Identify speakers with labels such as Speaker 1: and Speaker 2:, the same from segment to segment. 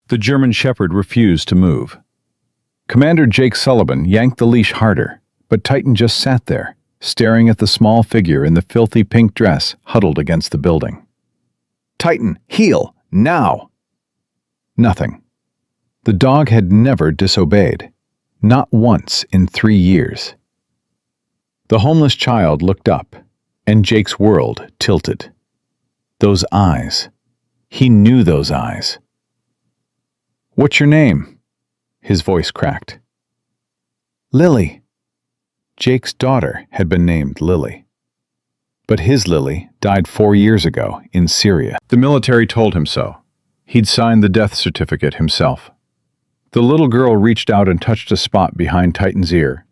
Speaker 1: The German Shepherd refused to move. Commander Jake Sullivan yanked the leash harder, but Titan just sat there, staring at the small figure in the filthy pink dress huddled against the building. "Titan, heel! Now!" Nothing. The dog had never disobeyed. Not once in 3 years. The homeless child looked up, and Jake's world tilted. Those eyes. He knew those eyes. "What's your name?" His voice cracked. "Lily." Jake's daughter had been named Lily. But his Lily died 4 years ago in Syria. The military told him so. He'd signed the death certificate himself. The little girl reached out and touched a spot behind Titan's ear.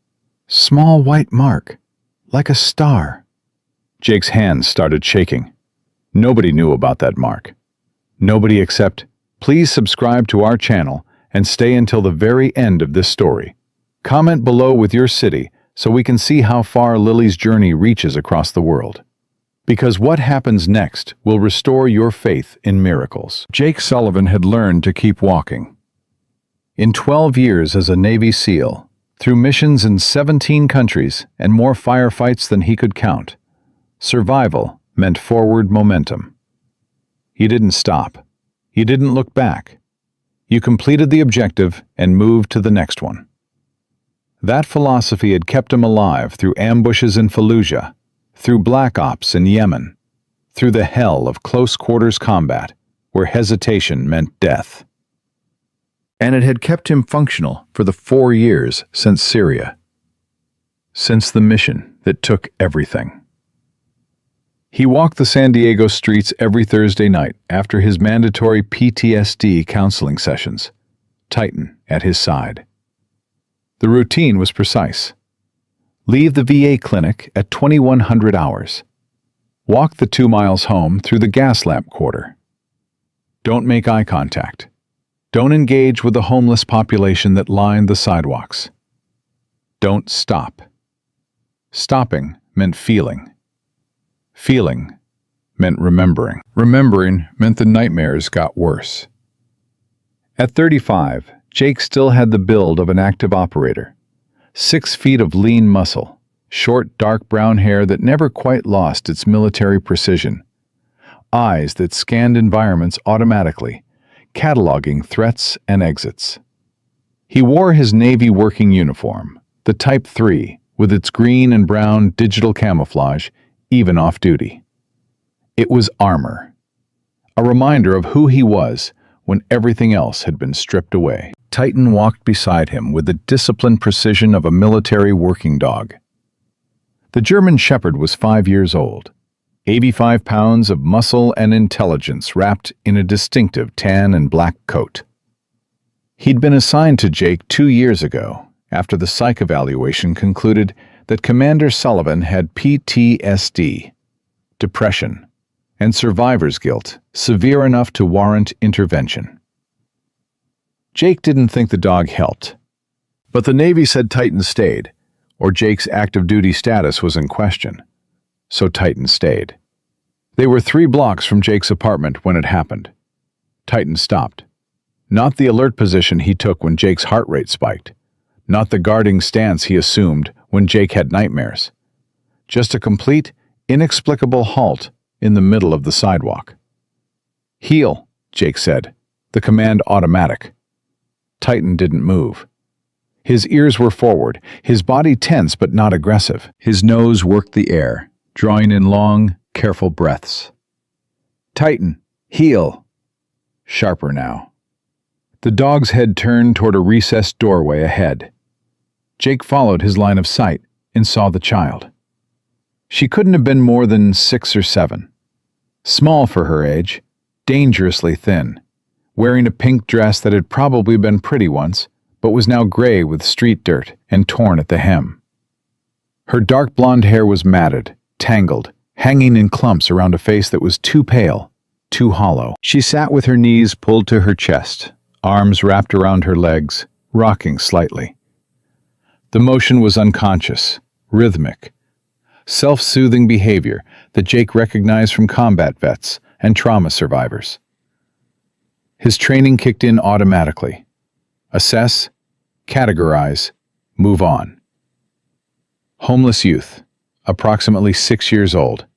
Speaker 1: Small white mark, like a star. Jake's hands started shaking. Nobody knew about that mark. Nobody except, please subscribe to our channel and stay until the very end of this story. Comment below with your city so we can see how far Lily's journey reaches across the world. Because what happens next will restore your faith in miracles. Jake Sullivan had learned to keep walking. In 12 years as a Navy SEAL, through missions in 17 countries and more firefights than he could count, survival meant forward momentum. You didn't stop. You didn't look back. You completed the objective and moved to the next one. That philosophy had kept him alive through ambushes in Fallujah, through black ops in Yemen, through the hell of close-quarters combat, where hesitation meant death. And it had kept him functional for the 4 years since Syria, since the mission that took everything. He walked the San Diego streets every Thursday night after his mandatory PTSD counseling sessions, Titan at his side. The routine was precise. Leave the VA clinic at 2100 hours. Walk the 2 miles home through the gas lamp quarter. Don't make eye contact. Don't engage with the homeless population that lined the sidewalks. Don't stop. Stopping meant feeling. Feeling meant remembering. Remembering meant the nightmares got worse. At 35, Jake still had the build of an active operator. 6 feet of lean muscle, short dark brown hair that never quite lost its military precision, eyes that scanned environments automatically, cataloging threats and exits. He wore his Navy working uniform, the Type 3, with its green and brown digital camouflage, even off-duty. It was armor, a reminder of who he was when everything else had been stripped away. Titan walked beside him with the disciplined precision of a military working dog. The German Shepherd was 5 years old, 85 pounds of muscle and intelligence wrapped in a distinctive tan and black coat. He'd been assigned to Jake 2 years ago, after the psych evaluation concluded that Commander Sullivan had PTSD, depression, and survivor's guilt severe enough to warrant intervention. Jake didn't think the dog helped, but the Navy said Titan stayed, or Jake's active duty status was in question, so Titan stayed. They were 3 blocks from Jake's apartment when it happened. Titan stopped. Not the alert position he took when Jake's heart rate spiked, not the guarding stance he assumed when Jake had nightmares. Just a complete, inexplicable halt in the middle of the sidewalk. "Heel," Jake said, the command automatic. Titan didn't move. His ears were forward, his body tense but not aggressive. His nose worked the air, drawing in long, careful breaths. "Titan, heel." Sharper now. The dog's head turned toward a recessed doorway ahead. Jake followed his line of sight and saw the child. She couldn't have been more than 6 or 7. Small for her age, dangerously thin, wearing a pink dress that had probably been pretty once, but was now gray with street dirt and torn at the hem. Her dark blonde hair was matted, tangled, hanging in clumps around a face that was too pale, too hollow. She sat with her knees pulled to her chest, arms wrapped around her legs, rocking slightly. The motion was unconscious, rhythmic, self-soothing behavior that Jake recognized from combat vets and trauma survivors. His training kicked in automatically. Assess, categorize, move on. Homeless youth, approximately 6 years old.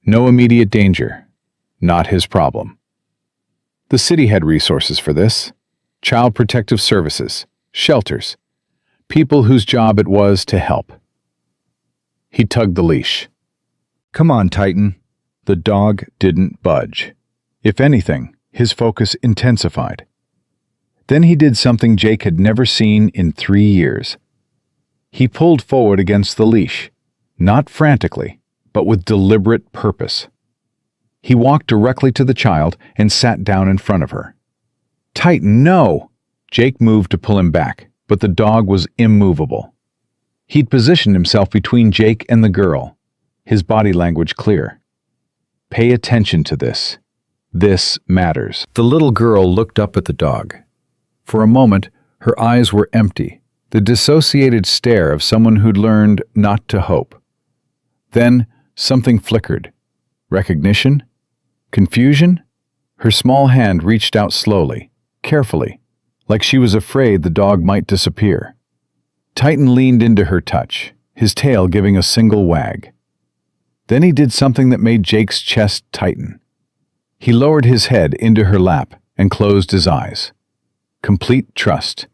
Speaker 1: No immediate danger. Not his problem. The city had resources for this. Child Protective Services, shelters, people whose job it was to help. He tugged the leash. "Come on, Titan." The dog didn't budge. If anything, his focus intensified. Then he did something Jake had never seen in 3 years. He pulled forward against the leash, not frantically, but with deliberate purpose. He walked directly to the child and sat down in front of her. "Titan, no!" Jake moved to pull him back, but the dog was immovable. He'd positioned himself between Jake and the girl, his body language clear. "Pay attention to this. This matters." The little girl looked up at the dog. For a moment, her eyes were empty, the dissociated stare of someone who'd learned not to hope. Then, something flickered. Recognition? Confusion? Her small hand reached out slowly, carefully, like she was afraid the dog might disappear. Titan leaned into her touch, his tail giving a single wag. Then he did something that made Jake's chest tighten. He lowered his head into her lap and closed his eyes. Complete trust.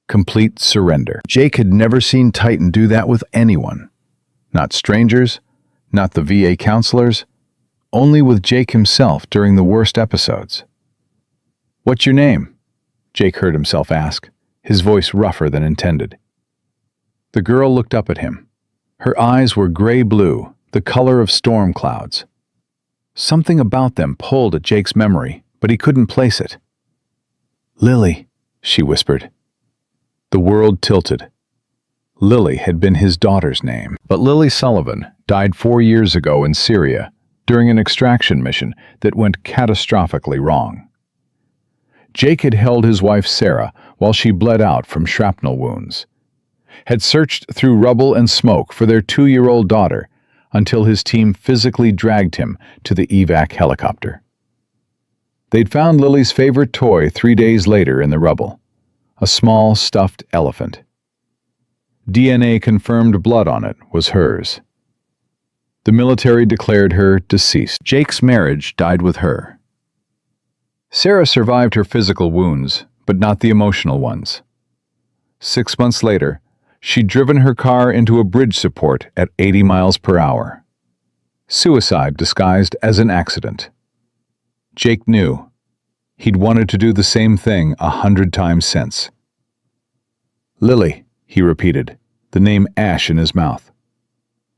Speaker 1: Complete surrender. Jake had never seen Titan do that with anyone. Not strangers, not the VA counselors, only with Jake himself during the worst episodes. "What's your name?" Jake heard himself ask, his voice rougher than intended. The girl looked up at him. Her eyes were gray-blue, the color of storm clouds. Something about them pulled at Jake's memory, but he couldn't place it. "Lily," she whispered. The world tilted. Lily had been his daughter's name, but Lily Sullivan died 4 years ago in Syria during an extraction mission that went catastrophically wrong. Jake had held his wife Sarah while she bled out from shrapnel wounds, had searched through rubble and smoke for their 2-year-old daughter until his team physically dragged him to the evac helicopter. They'd found Lily's favorite toy 3 days later in the rubble, a small stuffed elephant. DNA-confirmed blood on it was hers. The military declared her deceased. Jake's marriage died with her. Sarah survived her physical wounds, but not the emotional ones. 6 months later, she'd driven her car into a bridge support at 80 miles per hour. Suicide disguised as an accident. Jake knew. He'd wanted to do the same thing 100 times since. "Lily," he repeated, the name ash in his mouth.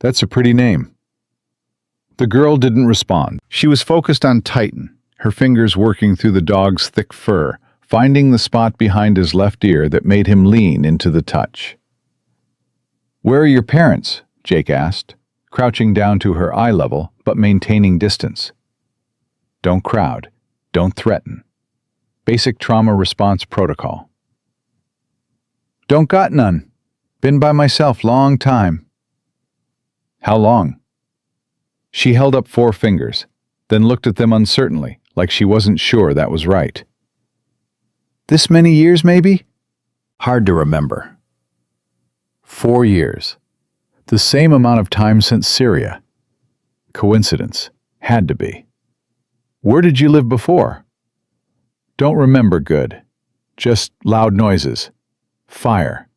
Speaker 1: "That's a pretty name." The girl didn't respond. She was focused on Titan, her fingers working through the dog's thick fur, finding the spot behind his left ear that made him lean into the touch. "Where are your parents?" Jake asked, crouching down to her eye level but maintaining distance. Don't crowd. Don't threaten. Basic trauma response protocol. "Don't got none. Been by myself long time." "How long?" She held up 4 fingers, then looked at them uncertainly, like she wasn't sure that was right. "This many years, maybe?" Hard to remember. 4 years. The same amount of time since Syria. Coincidence. Had to be. "Where did you live before?" "Don't remember good. Just loud noises. Fire.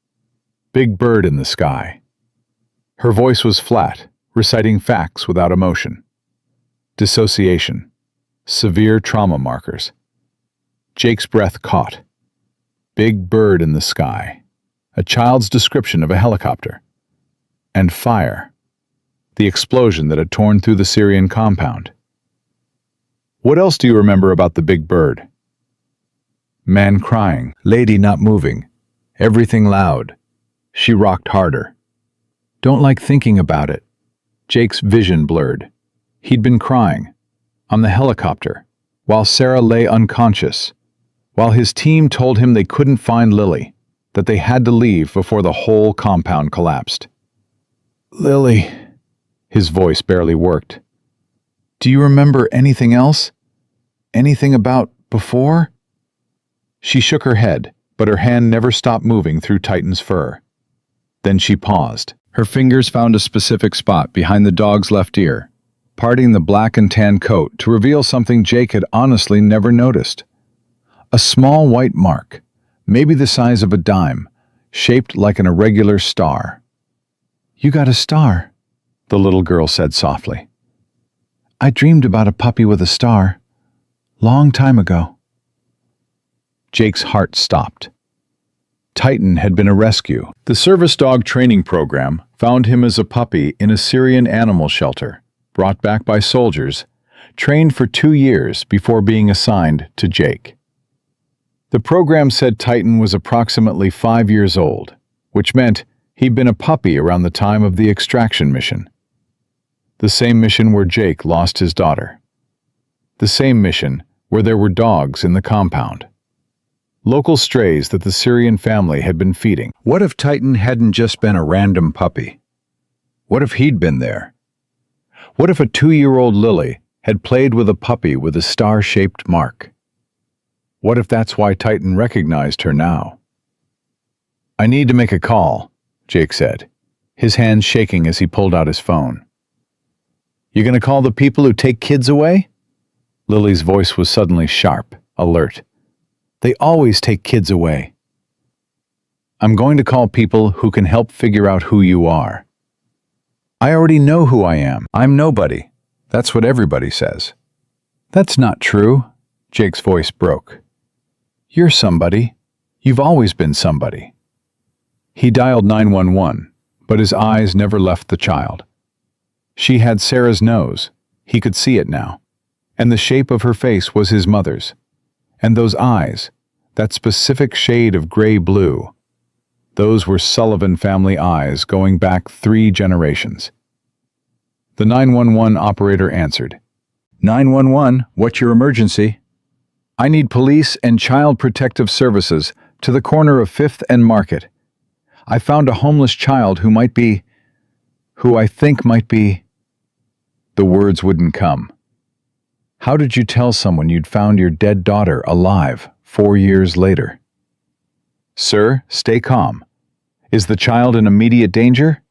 Speaker 1: Big bird in the sky." Her voice was flat, reciting facts without emotion. Dissociation. Severe trauma markers. Jake's breath caught. Big bird in the sky. A child's description of a helicopter. And fire. The explosion that had torn through the Syrian compound. "What else do you remember about the big bird?" Man crying, lady not moving, everything loud. She rocked harder. "Don't like thinking about it." Jake's vision blurred. He'd been crying. On the helicopter, while Sarah lay unconscious, while his team told him they couldn't find Lily, that they had to leave before the whole compound collapsed. "Lily," his voice barely worked. "Do you remember anything else? Anything about before?" She shook her head, but her hand never stopped moving through Titan's fur. Then she paused. Her fingers found a specific spot behind the dog's left ear, parting the black and tan coat to reveal something Jake had honestly never noticed. A small white mark, maybe the size of a dime, shaped like an irregular star. "You got a star," the little girl said softly. "I dreamed about a puppy with a star. Long time ago." Jake's heart stopped. Titan had been a rescue. The service dog training program found him as a puppy in a Syrian animal shelter, brought back by soldiers, trained for 2 years before being assigned to Jake. The program said Titan was approximately 5 years old, which meant he'd been a puppy around the time of the extraction mission. The same mission where Jake lost his daughter. The same mission where there were dogs in the compound. Local strays that the Syrian family had been feeding. What if Titan hadn't just been a random puppy? What if he'd been there? What if a 2-year-old Lily had played with a puppy with a star-shaped mark? What if that's why Titan recognized her now? "I need to make a call," Jake said, his hands shaking as he pulled out his phone. "You gonna call the people who take kids away?" Lily's voice was suddenly sharp, alert. "They always take kids away." "I'm going to call people who can help figure out who you are." "I already know who I am. I'm nobody. That's what everybody says." "That's not true," Jake's voice broke. "You're somebody. You've always been somebody." He dialed 911, but his eyes never left the child. She had Sarah's nose. He could see it now. And the shape of her face was his mother's. And those eyes, that specific shade of gray-blue, those were Sullivan family eyes going back 3 generations. The 911 operator answered. 911, what's your emergency? "I need police and child protective services to the corner of 5th and Market. I found a homeless child who I think might be..." The words wouldn't come. How did you tell someone you'd found your dead daughter alive 4 years later? "Sir, stay calm. Is the child in immediate danger?"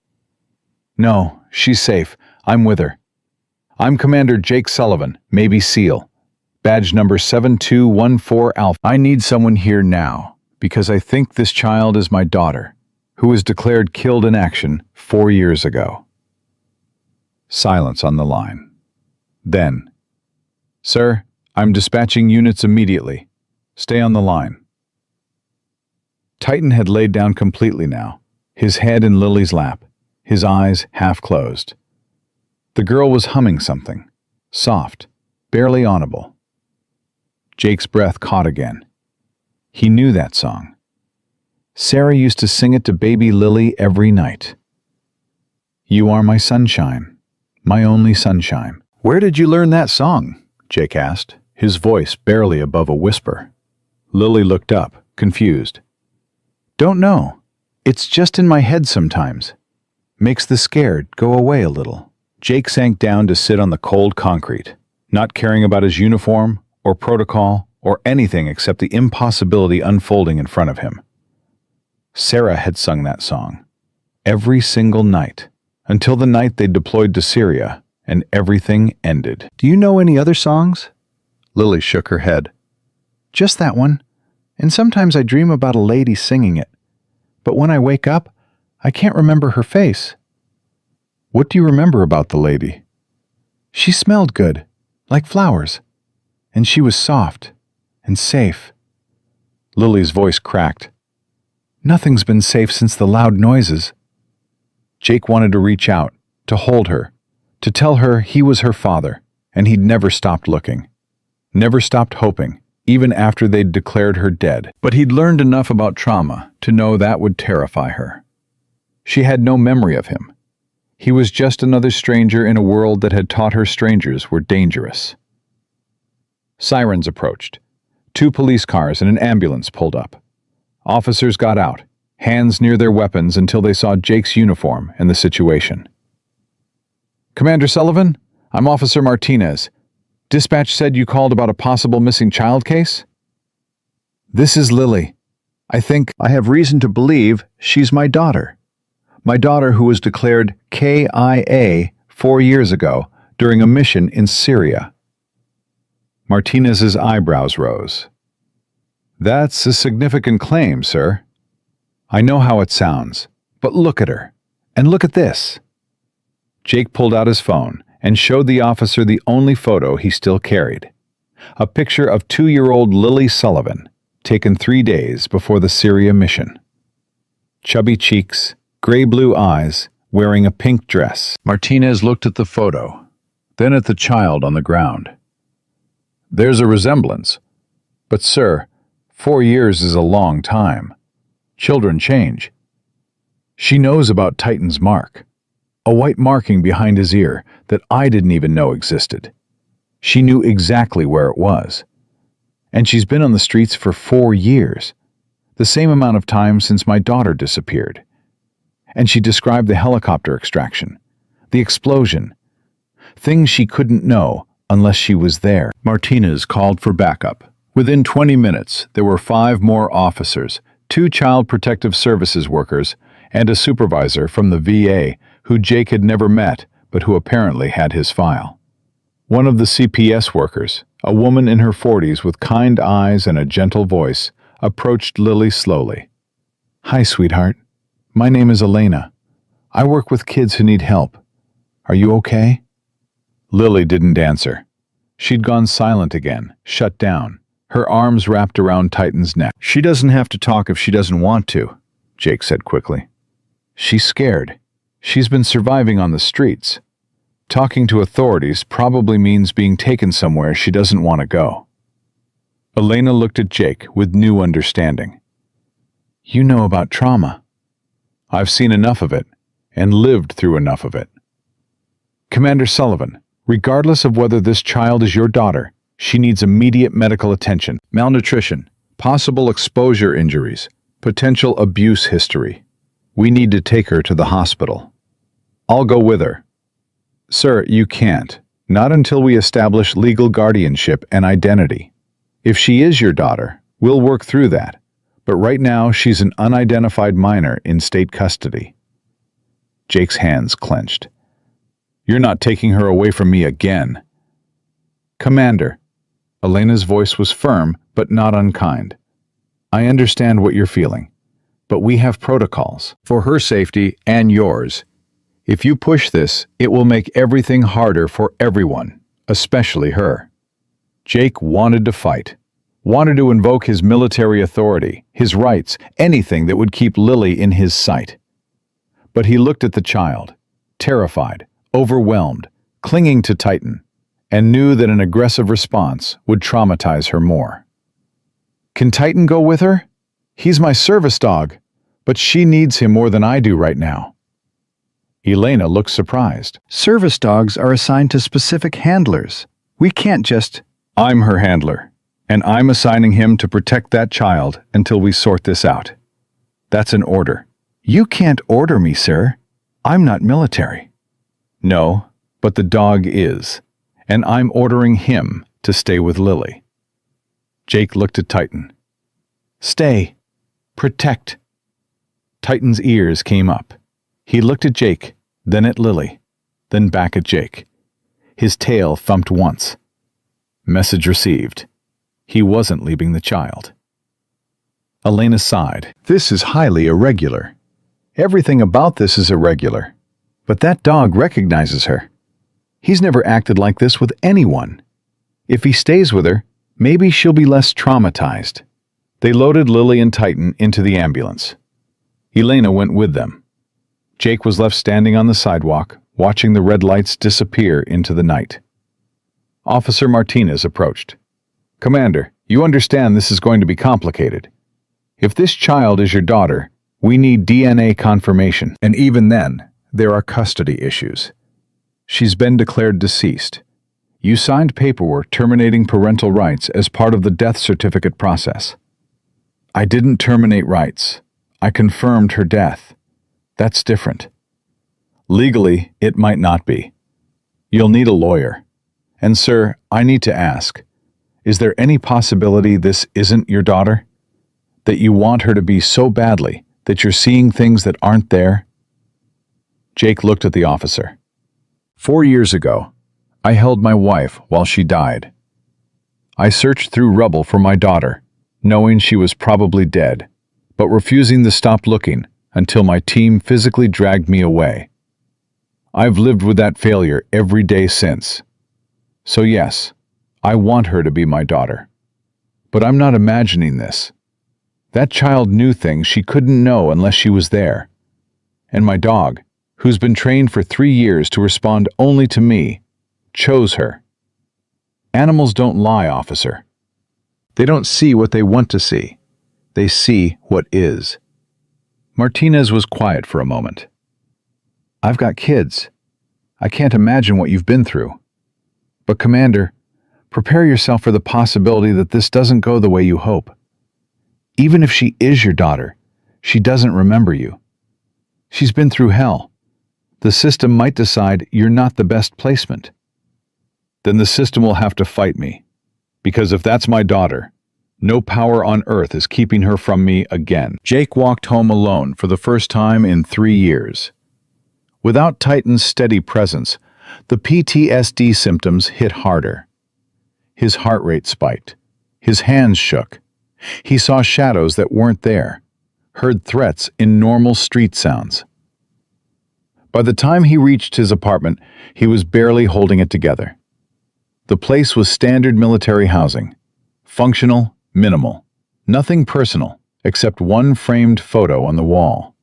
Speaker 1: "No, she's safe. I'm with her. I'm Commander Jake Sullivan, Navy SEAL. Badge number 7214 Alpha. I need someone here now, because I think this child is my daughter, who was declared killed in action 4 years ago." Silence on the line. Then, "Sir, I'm dispatching units immediately. Stay on the line." Titan had laid down completely now, his head in Lily's lap, his eyes half closed. The girl was humming something, soft, barely audible. Jake's breath caught again. He knew that song. Sarah used to sing it to baby Lily every night. "You are my sunshine, my only sunshine." "Where did you learn that song?" Jake asked, his voice barely above a whisper. Lily looked up, confused. "Don't know. It's just in my head sometimes. Makes the scared go away a little." Jake sank down to sit on the cold concrete, not caring about his uniform or protocol or anything except the impossibility unfolding in front of him. Sarah had sung that song every single night until the night they deployed to Syria and everything ended. "Do you know any other songs?" Lily shook her head. "Just that one, and sometimes I dream about a lady singing it. But when I wake up, I can't remember her face." "What do you remember about the lady?" "She smelled good, like flowers, and she was soft and safe." Lily's voice cracked. "Nothing's been safe since the loud noises." Jake wanted to reach out, to hold her, to tell her he was her father, and he'd never stopped looking, never stopped hoping, even after they'd declared her dead. But he'd learned enough about trauma to know that would terrify her. She had no memory of him. He was just another stranger in a world that had taught her strangers were dangerous. Sirens approached. 2 police cars and an ambulance pulled up. Officers got out, hands near their weapons until they saw Jake's uniform and the situation. "Commander Sullivan, I'm Officer Martinez. Dispatch said you called about a possible missing child case?" This is Lily. I think
Speaker 2: I have reason to believe she's my daughter. My daughter who was declared KIA 4 years ago during a mission in Syria.
Speaker 1: Martinez's eyebrows rose. That's a significant claim, sir. I know how it sounds, but look at her. And look at this. Jake pulled out his phone and showed the officer the only photo he still carried. A picture of 2-year-old Lily Sullivan, taken 3 days before the Syria mission. Chubby cheeks, gray-blue eyes, wearing a pink dress. Martinez looked at the photo, then at the child on the ground. There's a resemblance. But, sir, 4 years is a long time. Children change. She knows about Titan's mark, a white marking behind his ear that I didn't even know existed. She knew exactly where it was. And she's been on the streets for 4 years, the same amount of time since my daughter disappeared. And she described the helicopter extraction, the explosion, things she couldn't know unless she was there. Martinez called for backup. Within 20 minutes, there were 5 more officers, 2 Child Protective Services workers, and a supervisor from the VA who Jake had never met but who apparently had his file. One of the CPS workers, a woman in her 40s with kind eyes and a gentle voice, approached Lily slowly. "Hi, sweetheart. My name is Elena. I work with kids who need help. Are you okay?" Lily didn't answer. She'd gone silent again, shut down, her arms wrapped around Titan's neck. "She doesn't have to talk if she doesn't want to," Jake said quickly. "She's scared. She's been surviving on the streets. Talking to authorities probably means being taken somewhere she doesn't want to go." Elena looked at Jake with new understanding. "You know about trauma." "I've seen enough of it, and lived through enough of it." "Commander Sullivan, regardless of whether this child is your daughter, she needs immediate medical attention. Malnutrition, possible exposure injuries, potential abuse history. We need to take her to the hospital." "I'll go with her." "Sir, you can't. Not until we establish legal guardianship and identity. If she is your daughter, we'll work through that. But right now, she's an unidentified minor in state custody." Jake's hands clenched. "You're not taking her away from me again." "Commander," Elena's voice was firm but not unkind. "I understand what you're feeling, but we have protocols for her safety and yours. If you push this, it will make everything harder for everyone, especially her." Jake wanted to fight, wanted to invoke his military authority, his rights, anything that would keep Lily in his sight. But he looked at the child, terrified, overwhelmed, clinging to Titan, and knew that an aggressive response would traumatize her more. "Can Titan go with her? He's my service dog, but she needs him more than I do right now." Elena looked surprised.
Speaker 2: Service dogs are assigned to specific handlers. We can't just...
Speaker 1: "I'm her handler, and I'm assigning him to protect that child until we sort this out. That's an order."
Speaker 2: You can't order me, sir. I'm not military.
Speaker 1: "No, but the dog is, and I'm ordering him to stay with Lily." Jake looked at Titan. "Stay. Protect." Titan's ears came up. He looked at Jake, then at Lily, then back at Jake. His tail thumped once. Message received. He wasn't leaving the child. Elena sighed. "This is highly irregular. Everything about this is irregular. But that dog recognizes her. He's never acted like this with anyone. If he stays with her, maybe she'll be less traumatized." They loaded Lily and Titan into the ambulance. Elena went with them. Jake was left standing on the sidewalk, watching the red lights disappear into the night. Officer Martinez approached. "Commander, you understand this is going to be complicated. If this child is your daughter, we need DNA confirmation, and even then, there are custody issues. She's been declared deceased. You signed paperwork terminating parental rights as part of the death certificate process." "I didn't terminate rights. I confirmed her death. That's different. Legally, it might not be. You'll need a lawyer. And sir, I need to ask, is there any possibility this isn't your daughter?" That you want her to be so badly that you're seeing things that aren't there? Jake looked at the officer. 4 years ago, I held my wife while she died. I searched through rubble for my daughter, knowing she was probably dead, but refusing to stop looking until my team physically dragged me away. I've lived with that failure every day since. So yes, I want her to be my daughter. But I'm not imagining this. That child knew things she couldn't know unless she was there. And my dog, who's been trained for 3 years to respond only to me, chose her. Animals don't lie, officer. They don't see what they want to see. They see what is. Martinez was quiet for a moment. I've got kids. I can't imagine what you've been through. But Commander, prepare yourself for the possibility that this doesn't go the way you hope. Even if she is your daughter, she doesn't remember you. She's been through hell. The system might decide you're not the best placement. Then the system will have to fight me. Because if that's my daughter, no power on earth is keeping her from me again. Jake walked home alone for the first time in 3 years. Without Titan's steady presence, the PTSD symptoms hit harder. His heart rate spiked. His hands shook. He saw shadows that weren't there, heard threats in normal street sounds. By the time he reached his apartment, he was barely holding it together. The place was standard military housing. Functional, minimal. Nothing personal, except one framed photo on the wall.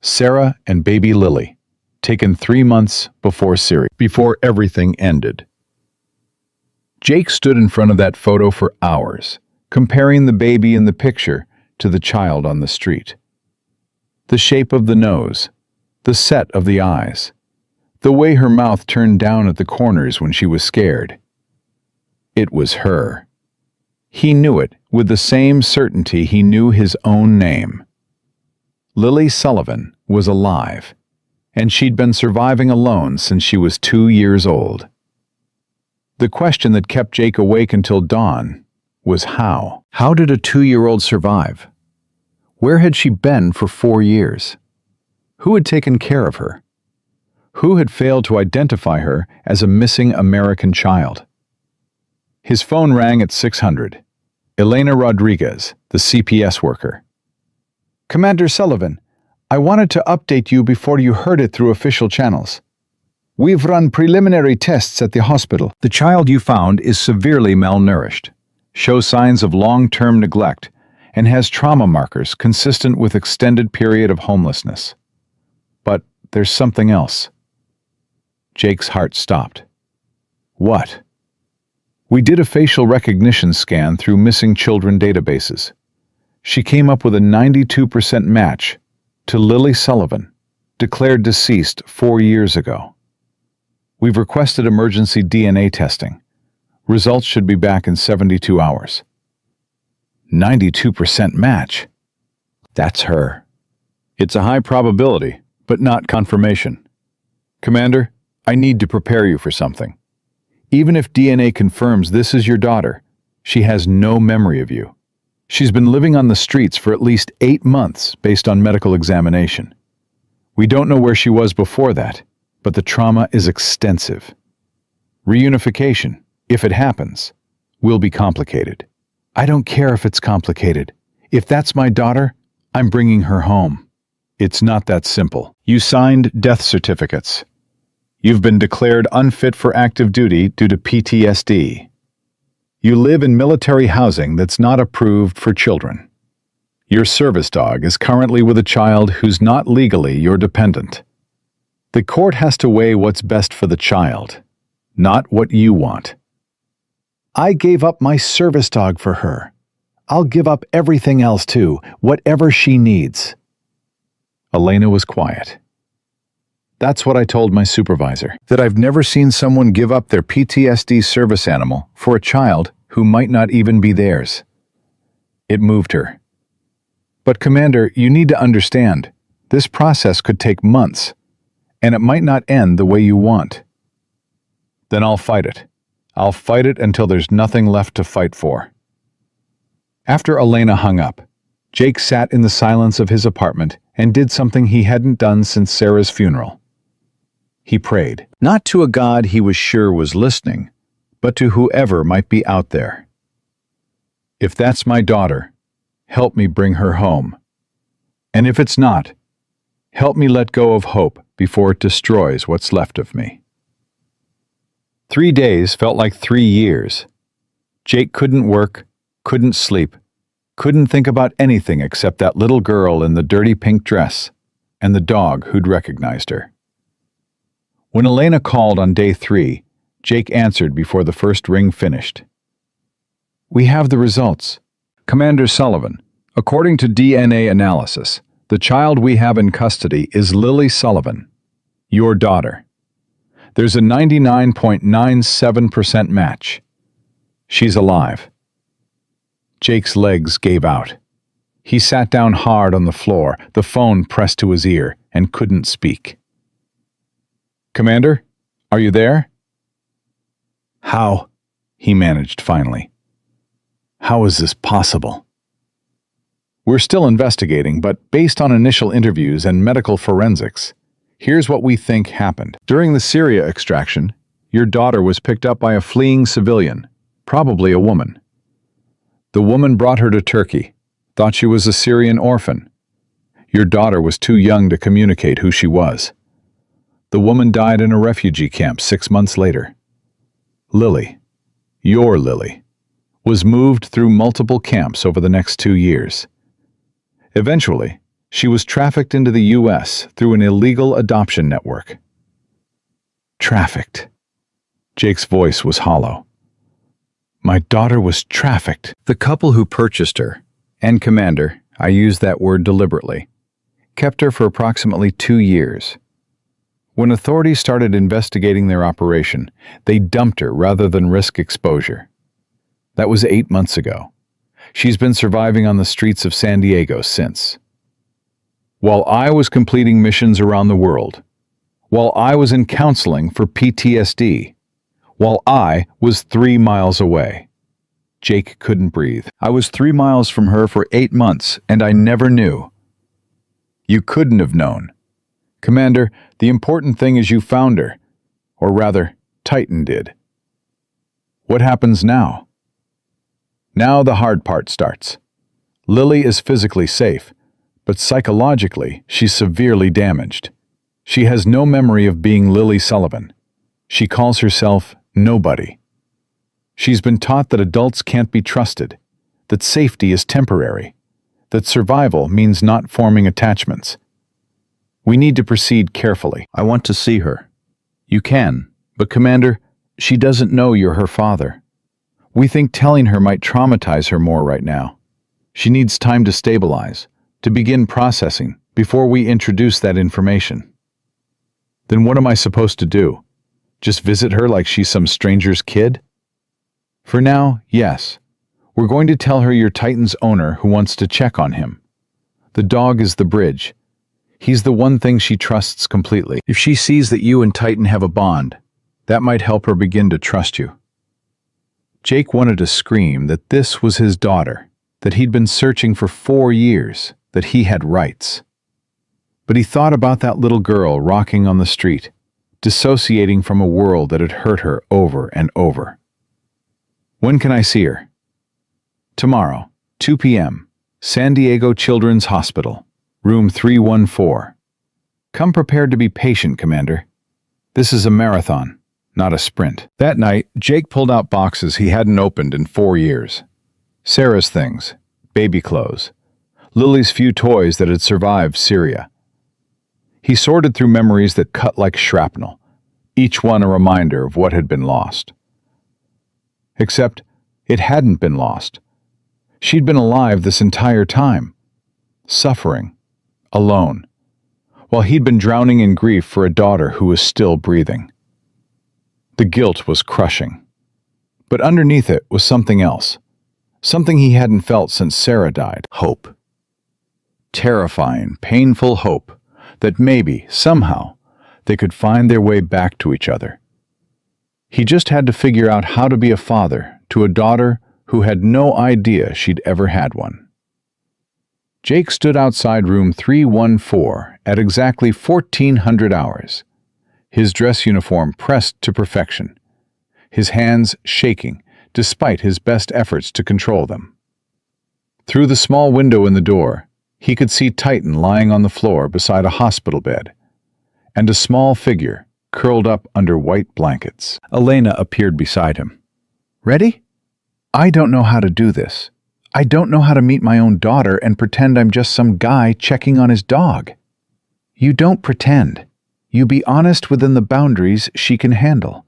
Speaker 1: Sarah and baby Lily, taken 3 months before everything ended. Jake stood in front of that photo for hours, comparing the baby in the picture to the child on the street. The shape of the nose, the set of the eyes, the way her mouth turned down at the corners when she was scared. It was her. He knew it with the same certainty he knew his own name. Lily Sullivan was alive, and she'd been surviving alone since she was 2 years old. The question that kept Jake awake until dawn was how. How did a 2-year-old survive? Where had she been for 4 years? Who had taken care of her? Who had failed to identify her as a missing American child? His phone rang at 600. Elena Rodriguez, the CPS worker. Commander Sullivan, I wanted to update you before you heard it through official channels. We've run preliminary tests at the hospital. The child you found is severely malnourished, shows signs of long-term neglect, and has trauma markers consistent with extended period of homelessness. But there's something else. Jake's heart stopped. What? We did a facial recognition scan through missing children databases. She came up with a 92% match to Lily Sullivan, declared deceased 4 years ago. We've requested emergency DNA testing. Results should be back in 72 hours. 92% match. That's her. It's a high probability, but not confirmation. Commander, I need to prepare you for something. Even if DNA confirms this is your daughter, she has no memory of you. She's been living on the streets for at least 8 months based on medical examination. We don't know where she was before that, but the trauma is extensive. Reunification, if it happens, will be complicated. I don't care if it's complicated. If that's my daughter, I'm bringing her home. It's not that simple. You signed death certificates. You've been declared unfit for active duty due to PTSD. You live in military housing that's not approved for children. Your service dog is currently with a child who's not legally your dependent. The court has to weigh what's best for the child, not what you want. I gave up my service dog for her. I'll give up everything else too, whatever she needs. Elena was quiet. That's what I told my supervisor, that I've never seen someone give up their PTSD service animal for a child who might not even be theirs. It moved her. But Commander, you need to understand, this process could take months, and it might not end the way you want. Then I'll fight it. I'll fight it until there's nothing left to fight for. After Elena hung up, Jake sat in the silence of his apartment and did something he hadn't done since Sarah's funeral. He prayed,
Speaker 2: Not to a God he was sure was listening, but to whoever might be out there.
Speaker 1: "If that's my daughter, help me bring her home. And if it's not, help me let go of hope before it destroys what's left of me." 3 days felt like 3 years. Jake couldn't work, couldn't sleep, couldn't think about anything except that little girl in the dirty pink dress and the dog who'd recognized her. When Elena called on day 3, Jake answered before the first ring finished. "We have the results. Commander Sullivan, according to DNA analysis, the child we have in custody is Lily Sullivan, your daughter. There's a 99.97% match. She's alive." Jake's legs gave out. He sat down hard on the floor, the phone pressed to his ear, and couldn't speak. "Commander, are you there?" "How?" he managed finally. "How is this possible?" "We're still investigating, but based on initial interviews and medical forensics, here's what we think happened. During the Syria extraction, your daughter was picked up by a fleeing civilian, probably a woman. The woman brought her to Turkey, thought she was a Syrian orphan. Your daughter was too young to communicate who she was. The woman died in a refugee camp 6 months later. Lily, your Lily, was moved through multiple camps over the next 2 years. Eventually, she was trafficked into the U.S. through an illegal adoption network." "Trafficked." Jake's voice was hollow. "My daughter was trafficked." The couple who purchased her, and Commander, I use that word deliberately, kept her for approximately 2 years. When authorities started investigating their operation, they dumped her rather than risk exposure. That was 8 months ago. She's been surviving on the streets of San Diego since. While I was completing missions around the world, while I was in counseling for PTSD, while I was 3 miles away. Jake couldn't breathe. I was 3 miles from her for 8 months, and I never knew. You couldn't have known. Commander, the important thing is you found her. Or rather, Titan did. What happens now? Now the hard part starts. Lily is physically safe, but psychologically she's severely damaged. She has no memory of being Lily Sullivan. She calls herself Nobody. She's been taught that adults can't be trusted, that safety is temporary, that survival means not forming attachments. We need to proceed carefully. I want to see her. You can, but Commander, she doesn't know you're her father. We think telling her might traumatize her more right now. She needs time to stabilize, to begin processing, before we introduce that information. Then what am I supposed to do? Just visit her like she's some stranger's kid? For now, yes. We're going to tell her you're Titan's owner who wants to check on him. The dog is the bridge. He's the one thing she trusts completely. If she sees that you and Titan have a bond, that might help her begin to trust you. Jake wanted to scream that this was his daughter, that he'd been searching for 4 years, that he had rights. But he thought about that little girl rocking on the street, dissociating from a world that had hurt her over and over. When can I see her? Tomorrow, 2 p.m., San Diego Children's Hospital, room 314. Come prepared to be patient, Commander. This is a marathon, not a sprint. That night, Jake pulled out boxes he hadn't opened in 4 years. Sarah's things, baby clothes, Lily's few toys that had survived Syria. He sorted through memories that cut like shrapnel, each one a reminder of what had been lost. Except, it hadn't been lost. She'd been alive this entire time, suffering, alone, while he'd been drowning in grief for a daughter who was still breathing. The guilt was crushing. But underneath it was something else, something he hadn't felt since Sarah died. Hope. Terrifying, painful hope that maybe, somehow, they could find their way back to each other. He just had to figure out how to be a father to a daughter who had no idea she'd ever had one. Jake stood outside room 314 at exactly 1400 hours, his dress uniform pressed to perfection, his hands shaking despite his best efforts to control them. Through the small window in the door, he could see Titan lying on the floor beside a hospital bed, and a small figure curled up under white blankets. Elena appeared beside him. "Ready? I don't know how to do this. I don't know how to meet my own daughter and pretend I'm just some guy checking on his dog." "You don't pretend. You be honest within the boundaries she can handle.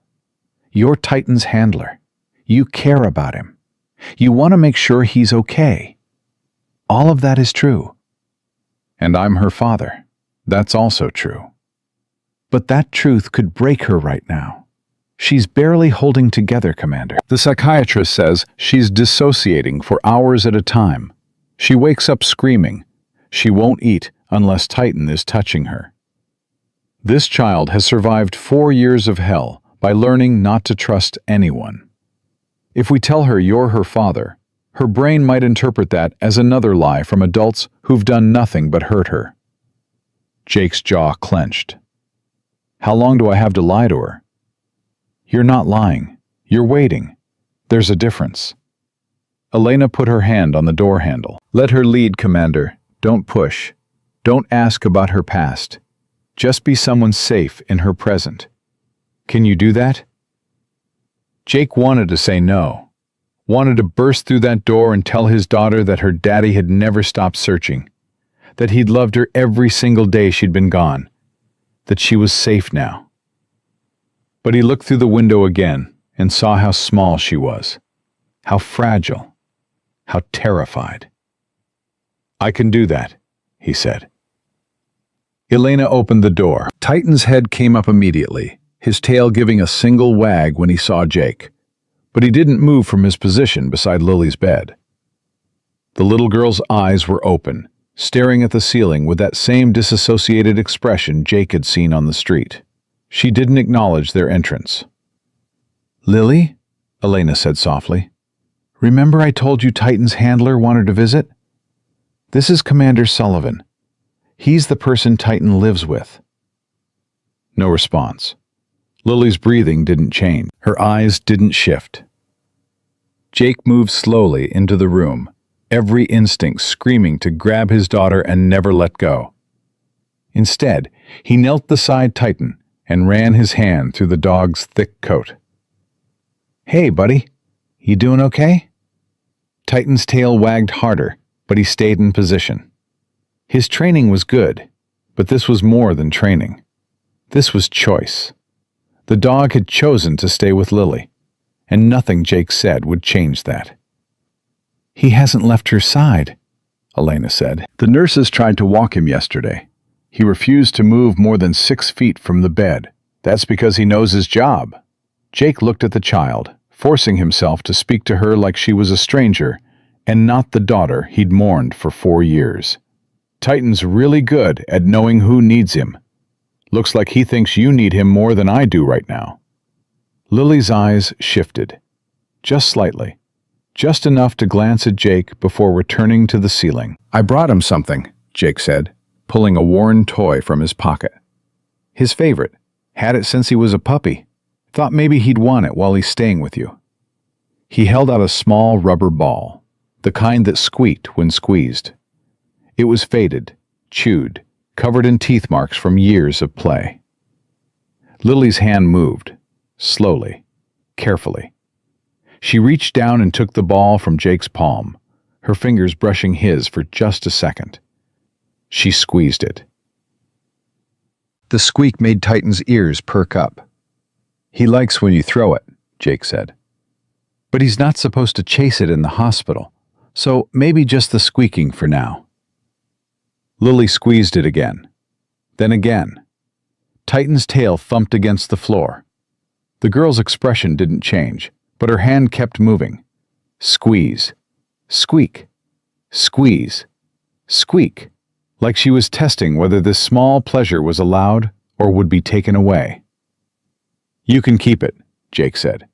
Speaker 1: You're Titan's handler. You care about him. You want to make sure he's okay. All of that is true." "And I'm her father. That's also true." "But that truth could break her right now. She's barely holding together, Commander. The psychiatrist says she's dissociating for hours at a time. She wakes up screaming. She won't eat unless Titan is touching her. This child has survived 4 years of hell by learning not to trust anyone. If we tell her you're her father, her brain might interpret that as another lie from adults who've done nothing but hurt her." Jake's jaw clenched. "How long do I have to lie to her?" "You're not lying. You're waiting. There's a difference." Elena put her hand on the door handle. "Let her lead, Commander. Don't push. Don't ask about her past. Just be someone safe in her present. Can you do that?" Jake wanted to say no, wanted to burst through that door and tell his daughter that her daddy had never stopped searching, that he'd loved her every single day she'd been gone, that she was safe now. But he looked through the window again and saw how small she was, how fragile, how terrified. "I can do that," he said. Elena opened the door. Titan's head came up immediately, his tail giving a single wag when he saw Jake, but he didn't move from his position beside Lily's bed. The little girl's eyes were open, staring at the ceiling with that same disassociated expression Jake had seen on the street. She didn't acknowledge their entrance. "Lily?" Elena said softly. "Remember I told you Titan's handler wanted to visit? This is Commander Sullivan. He's the person Titan lives with." No response. Lily's breathing didn't change. Her eyes didn't shift. Jake moved slowly into the room, every instinct screaming to grab his daughter and never let go. Instead, he knelt beside Titan and ran his hand through the dog's thick coat. "Hey, buddy. You doing okay?" Titan's tail wagged harder, but he stayed in position. His training was good, but this was more than training. This was choice. The dog had chosen to stay with Lily, and nothing Jake said would change that. "He hasn't left her side," Elena said. "The nurses tried to walk him yesterday. He refused to move more than 6 feet from the bed. That's because he knows his job." Jake looked at the child, forcing himself to speak to her like she was a stranger and not the daughter he'd mourned for 4 years. "Titan's really good at knowing who needs him. Looks like he thinks you need him more than I do right now." Lily's eyes shifted, just slightly, just enough to glance at Jake before returning to the ceiling. "I brought him something," Jake said, pulling a worn toy from his pocket. "His favorite. Had it since he was a puppy. Thought maybe he'd want it while he's staying with you." He held out a small rubber ball, the kind that squeaked when squeezed. It was faded, chewed, covered in teeth marks from years of play. Lily's hand moved, slowly, carefully. She reached down and took the ball from Jake's palm, her fingers brushing his for just a second. She squeezed it. The squeak made Titan's ears perk up. "He likes when you throw it," Jake said. "But he's not supposed to chase it in the hospital, so maybe just the squeaking for now." Lily squeezed it again. Then again. Titan's tail thumped against the floor. The girl's expression didn't change, but her hand kept moving. Squeeze. Squeak. Squeeze. Squeak. Like she was testing whether this small pleasure was allowed or would be taken away. "You can keep it," Jake said,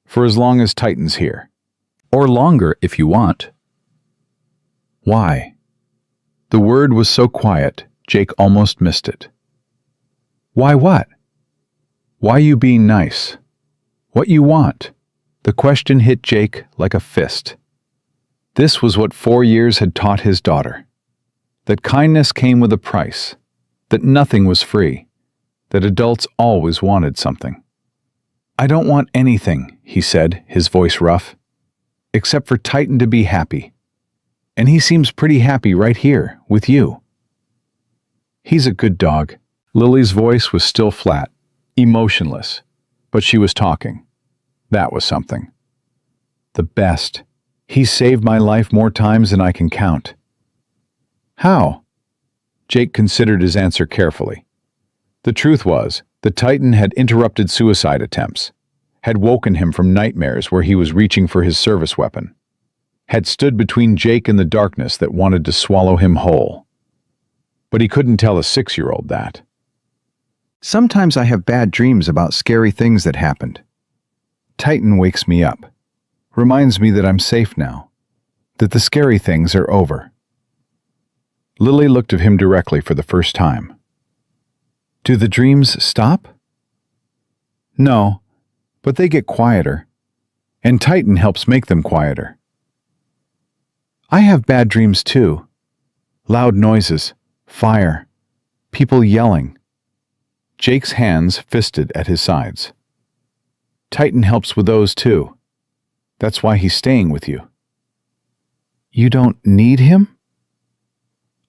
Speaker 1: "for as long as Titan's here. Or longer if you want." "Why?" The word was so quiet, Jake almost missed it. Why what? Why you being nice? What you want? The question hit Jake like a fist. This was what 4 years had taught his daughter. That kindness came with a price. That nothing was free. That adults always wanted something. I don't want anything, he said, his voice rough, except for Titan to be happy. And he seems pretty happy right here, with you. He's a good dog. Lily's voice was still flat, emotionless, but she was talking. That was something. The best. He's saved my life more times than I can count. How? Jake considered his answer carefully. The truth was, the Titan had interrupted suicide attempts, had woken him from nightmares where he was reaching for his service weapon, had stood between Jake and the darkness that wanted to swallow him whole. But he couldn't tell a 6-year-old that. Sometimes I have bad dreams about scary things that happened. Titan wakes me up, reminds me that I'm safe now, that the scary things are over. Lily looked at him directly for the first time. Do the dreams stop? No, but they get quieter, and Titan helps make them quieter. I have bad dreams too. Loud noises, fire, people yelling. Jake's hands fisted at his sides. Titan helps with those too. That's why he's staying with you. You don't need him?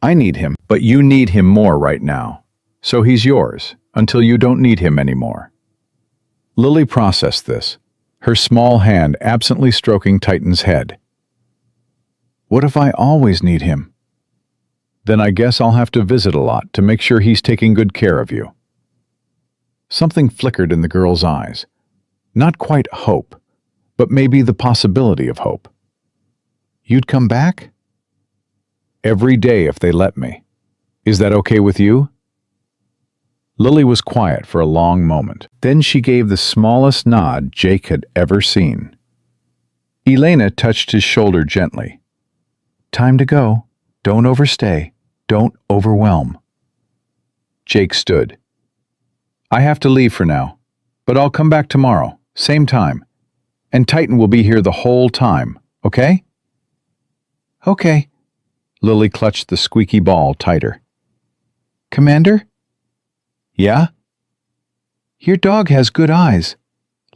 Speaker 1: I need him, but you need him more right now. So he's yours, until you don't need him anymore. Lily processed this, her small hand absently stroking Titan's head. What if I always need him? Then I guess I'll have to visit a lot to make sure he's taking good care of you. Something flickered in the girl's eyes. Not quite hope, but maybe the possibility of hope. You'd come back? Every day if they let me. Is that okay with you? Lily was quiet for a long moment. Then she gave the smallest nod Jake had ever seen. Elena touched his shoulder gently. Time to go. Don't overstay. Don't overwhelm. Jake stood. I have to leave for now, but I'll come back tomorrow, same time. And Titan will be here the whole time, okay? Okay. Lily clutched the squeaky ball tighter. Commander? Yeah? Your dog has good eyes.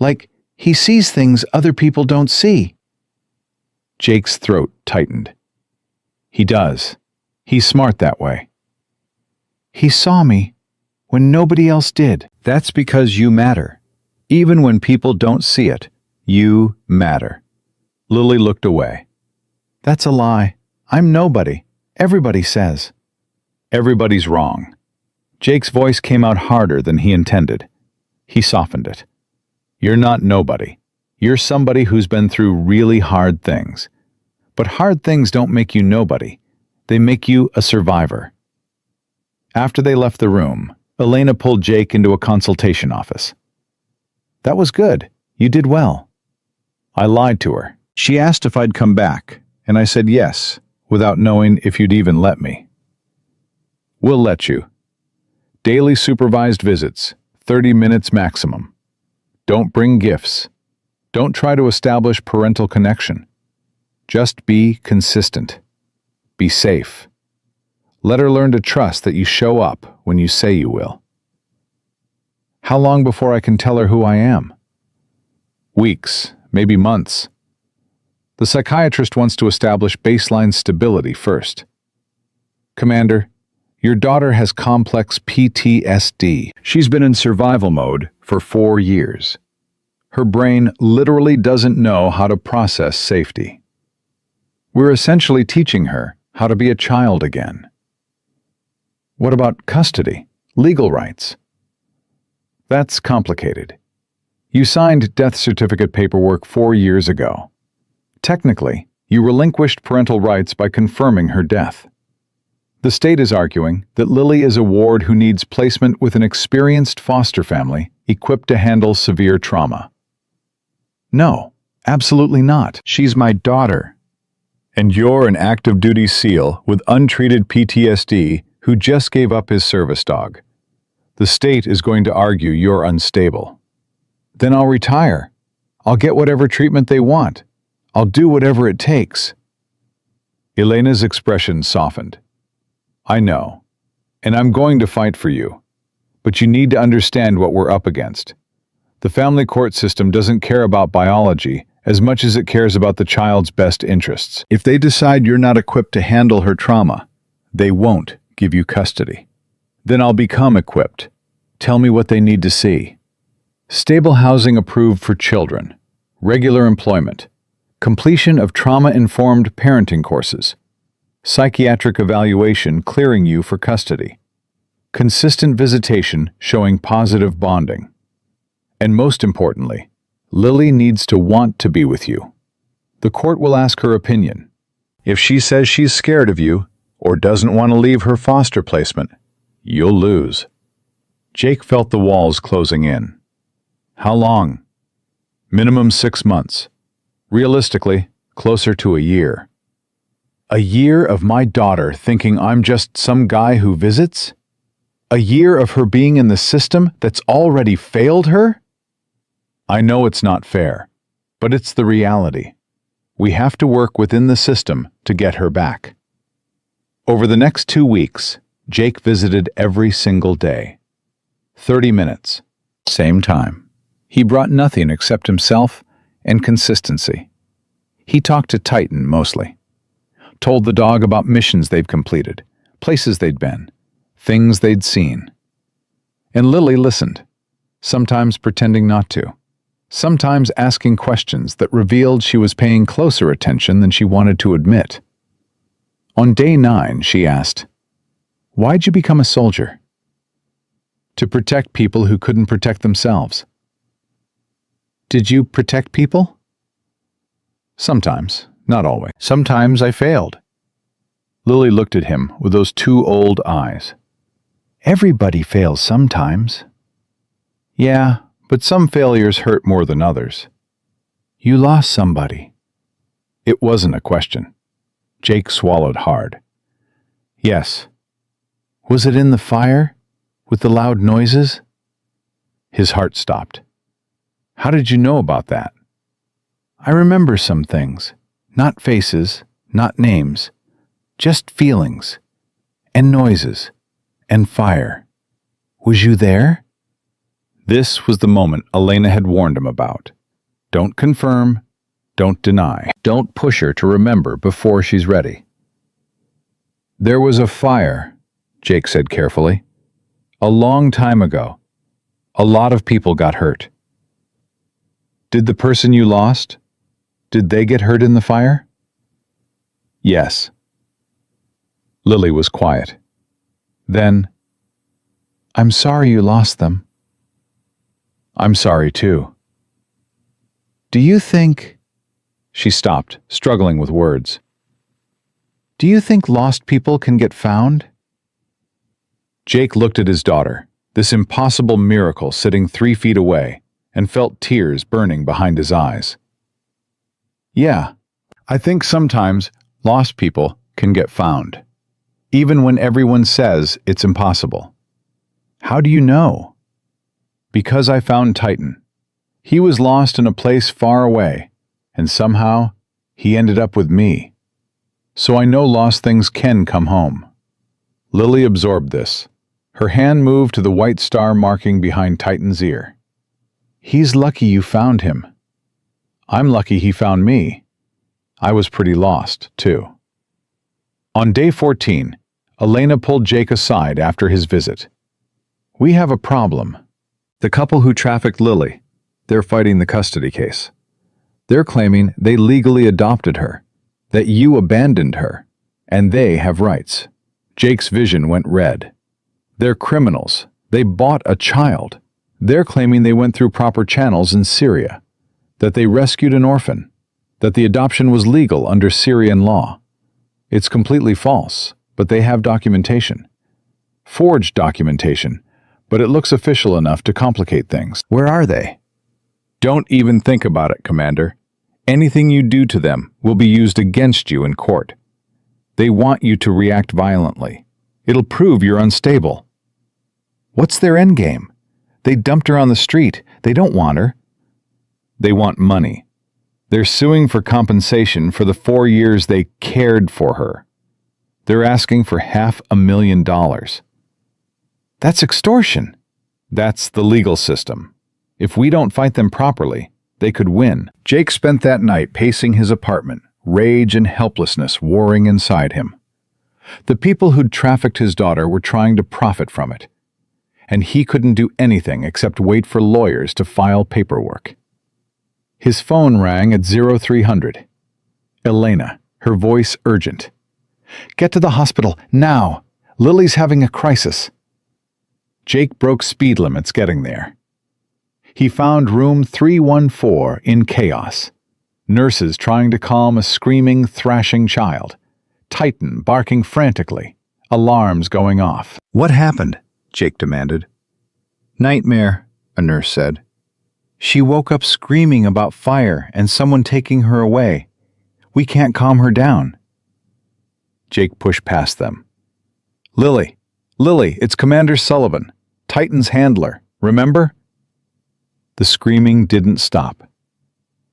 Speaker 1: Like, he sees things other people don't see. Jake's throat tightened. He does. He's smart that way. He saw me when nobody else did. That's because you matter. Even when people don't see it, you matter. Lily looked away. That's a lie. I'm nobody. Everybody says. Everybody's wrong. Jake's voice came out harder than he intended. He softened it. You're not nobody. You're somebody who's been through really hard things. But hard things don't make you nobody. They make you a survivor. After they left the room, Elena pulled Jake into a consultation office. That was good. You did well. I lied to her. She asked if I'd come back, and I said yes, without knowing if you'd even let me. We'll let you. Daily supervised visits, 30 minutes maximum. Don't bring gifts. Don't try to establish parental connection. Just be consistent. Be safe. Let her learn to trust that you show up when you say you will. How long before I can tell her who I am? Weeks, maybe months. The psychiatrist wants to establish baseline stability first. Commander, your daughter has complex PTSD. She's been in survival mode for 4 years. Her brain literally doesn't know how to process safety. We're essentially teaching her how to be a child again. What about custody, legal rights? That's complicated. You signed death certificate paperwork 4 years ago. Technically, you relinquished parental rights by confirming her death. The state is arguing that Lily is a ward who needs placement with an experienced foster family equipped to handle severe trauma. No, absolutely not. She's my daughter. And you're an active duty SEAL with untreated PTSD who just gave up his service dog. The state is going to argue you're unstable. Then I'll retire. I'll get whatever treatment they want. I'll do whatever it takes. Elena's expression softened. I know, and I'm going to fight for you. But you need to understand what we're up against. The family court system doesn't care about biology as much as it cares about the child's best interests.
Speaker 2: If they decide you're not equipped to handle her trauma,
Speaker 1: They won't give you custody. Then I'll become equipped. Tell me what they need to see. Stable housing approved for children, regular employment, completion of trauma-informed parenting courses, psychiatric evaluation clearing you for custody, consistent visitation showing positive bonding. And most importantly, Lily needs to want to be with you. The court will ask her opinion.
Speaker 2: if she says she's scared of you or doesn't want to leave her foster placement, you'll lose.
Speaker 1: Jake felt the walls closing in. How long? Minimum 6 months. Realistically, closer to a year. A year of my daughter thinking I'm just some guy who visits? A year of her being in the system that's already failed her? I know it's not fair, but it's the reality. We have to work within the system to get her back. Over the next 2 weeks, Jake visited every single day. 30 minutes. Same time. He brought nothing except himself and consistency. He talked to Titan mostly. Told the dog about missions they've completed, places they'd been, things they'd seen. And Lily listened, sometimes pretending not to, sometimes asking questions that revealed she was paying closer attention than she wanted to admit. On day 9, she asked, "Why'd you become a soldier?" To protect people who couldn't protect themselves. Did you protect people? Sometimes, not always. Sometimes I failed. Lily looked at him with those 2 old eyes. Everybody fails sometimes. Yeah, but some failures hurt more than others. You lost somebody. It wasn't a question. Jake swallowed hard. Yes. Was it in the fire? With the loud noises? His heart stopped. How did you know about that? I remember some things. Not faces, not names. Just feelings. And noises. And fire. Was you there? This was the moment Elena had warned him about. Don't confirm. Don't deny. Don't push her to remember before she's ready. There was a fire, Jake said carefully. A long time ago. A lot of people got hurt. Did the person you lost, did they get hurt in the fire? Yes. Lily was quiet. Then, I'm sorry you lost them. I'm sorry too. Do you think... She stopped, struggling with words. Do you think lost people can get found? Jake looked at his daughter, this impossible miracle sitting 3 feet away, and felt tears burning behind his eyes. Yeah, I think sometimes lost people can get found, even when everyone says it's impossible. How do you know? Because I found Titan. He was lost in a place far away, and somehow he ended up with me. So I know lost things can come home. Lily absorbed this. Her hand moved to the white star marking behind Titan's ear. He's lucky you found him. I'm lucky he found me. I was pretty lost, too. On day 14, Elena pulled Jake aside after his visit. We have a problem. The couple who trafficked Lily, they're fighting the custody case. They're claiming they legally adopted her, that you abandoned her, and they have rights. Jake's vision went red. They're criminals. They bought a child. They're claiming they went through proper channels in Syria, that they rescued an orphan, that the adoption was legal under Syrian law. It's completely false, but they have documentation. Forged documentation, but it looks official enough to complicate things. Where are they? Don't even think about it, Commander. Anything you do to them will be used against you in court. They want you to react violently. It'll prove you're unstable. What's their endgame? They dumped her on the street. They don't want her. They want money. They're suing for compensation for the 4 years they cared for her. They're asking for $500,000. That's extortion. That's the legal system. If we don't fight them properly, they could win.
Speaker 2: Jake spent that night pacing his apartment, rage and helplessness warring inside him. The people who'd trafficked his daughter were trying to profit from it, and he couldn't do anything except wait for lawyers to file paperwork. His phone rang at 0300. Elena, her voice urgent. "Get to the hospital, now! Lily's having a crisis." Jake broke speed limits getting there. He found room 314 in chaos. Nurses trying to calm a screaming, thrashing child. Titan barking frantically. Alarms going off.
Speaker 3: "What happened?" Jake demanded.
Speaker 2: "Nightmare," a nurse said.
Speaker 1: She woke up screaming about fire and someone taking her away. We can't calm her down. Jake pushed past them. Lily, it's Commander Sullivan, Titan's handler, remember?" The screaming didn't stop.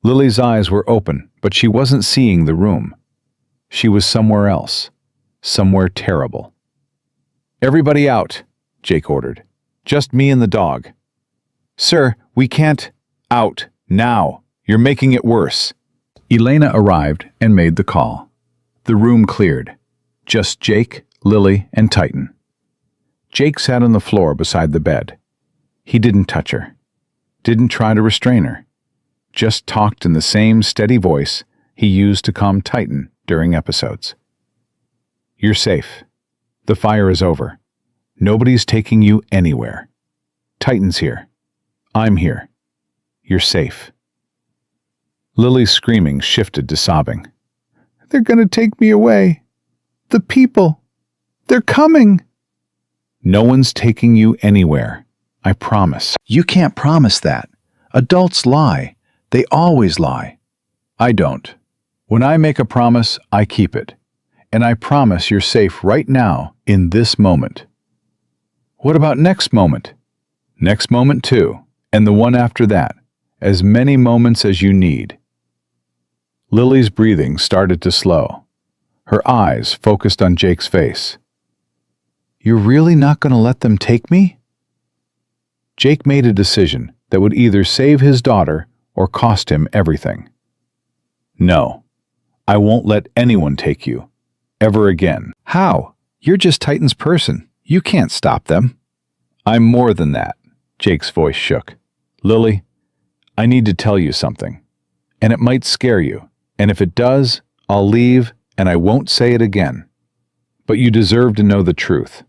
Speaker 1: Lily's eyes were open, but she wasn't seeing the room. She was somewhere else, somewhere terrible. "Everybody out," Jake ordered. "Just me and the dog." "Sir, we can't." "Out, now. You're making it worse." Elena arrived and made the call. The room cleared. Just Jake, Lily, and Titan. Jake sat on the floor beside the bed. He didn't touch her. Didn't try to restrain her. Just talked in the same steady voice he used to calm Titan during episodes. "You're safe. The fire is over. Nobody's taking you anywhere. Titan's here. I'm here. You're safe." Lily's screaming shifted to sobbing. "They're going to take me away. The people. They're coming." "No one's taking you anywhere. I promise."
Speaker 2: "You can't promise that. Adults lie. They always lie."
Speaker 1: "I don't. When I make a promise, I keep it. And I promise you're safe right now, in this moment." "What about next moment?" "Next moment too, and the one after that. As many moments as you need." Lily's breathing started to slow. Her eyes focused on Jake's face. "You're really not going to let them take me?" Jake made a decision that would either save his daughter or cost him everything. "No, I won't let anyone take you. Ever again."
Speaker 2: "How? You're just Titan's person. You can't stop them."
Speaker 1: "I'm more than that." Jake's voice shook. "Lily, I need to tell you something. And it might scare you. And if it does, I'll leave and I won't say it again. But you deserve to know the truth."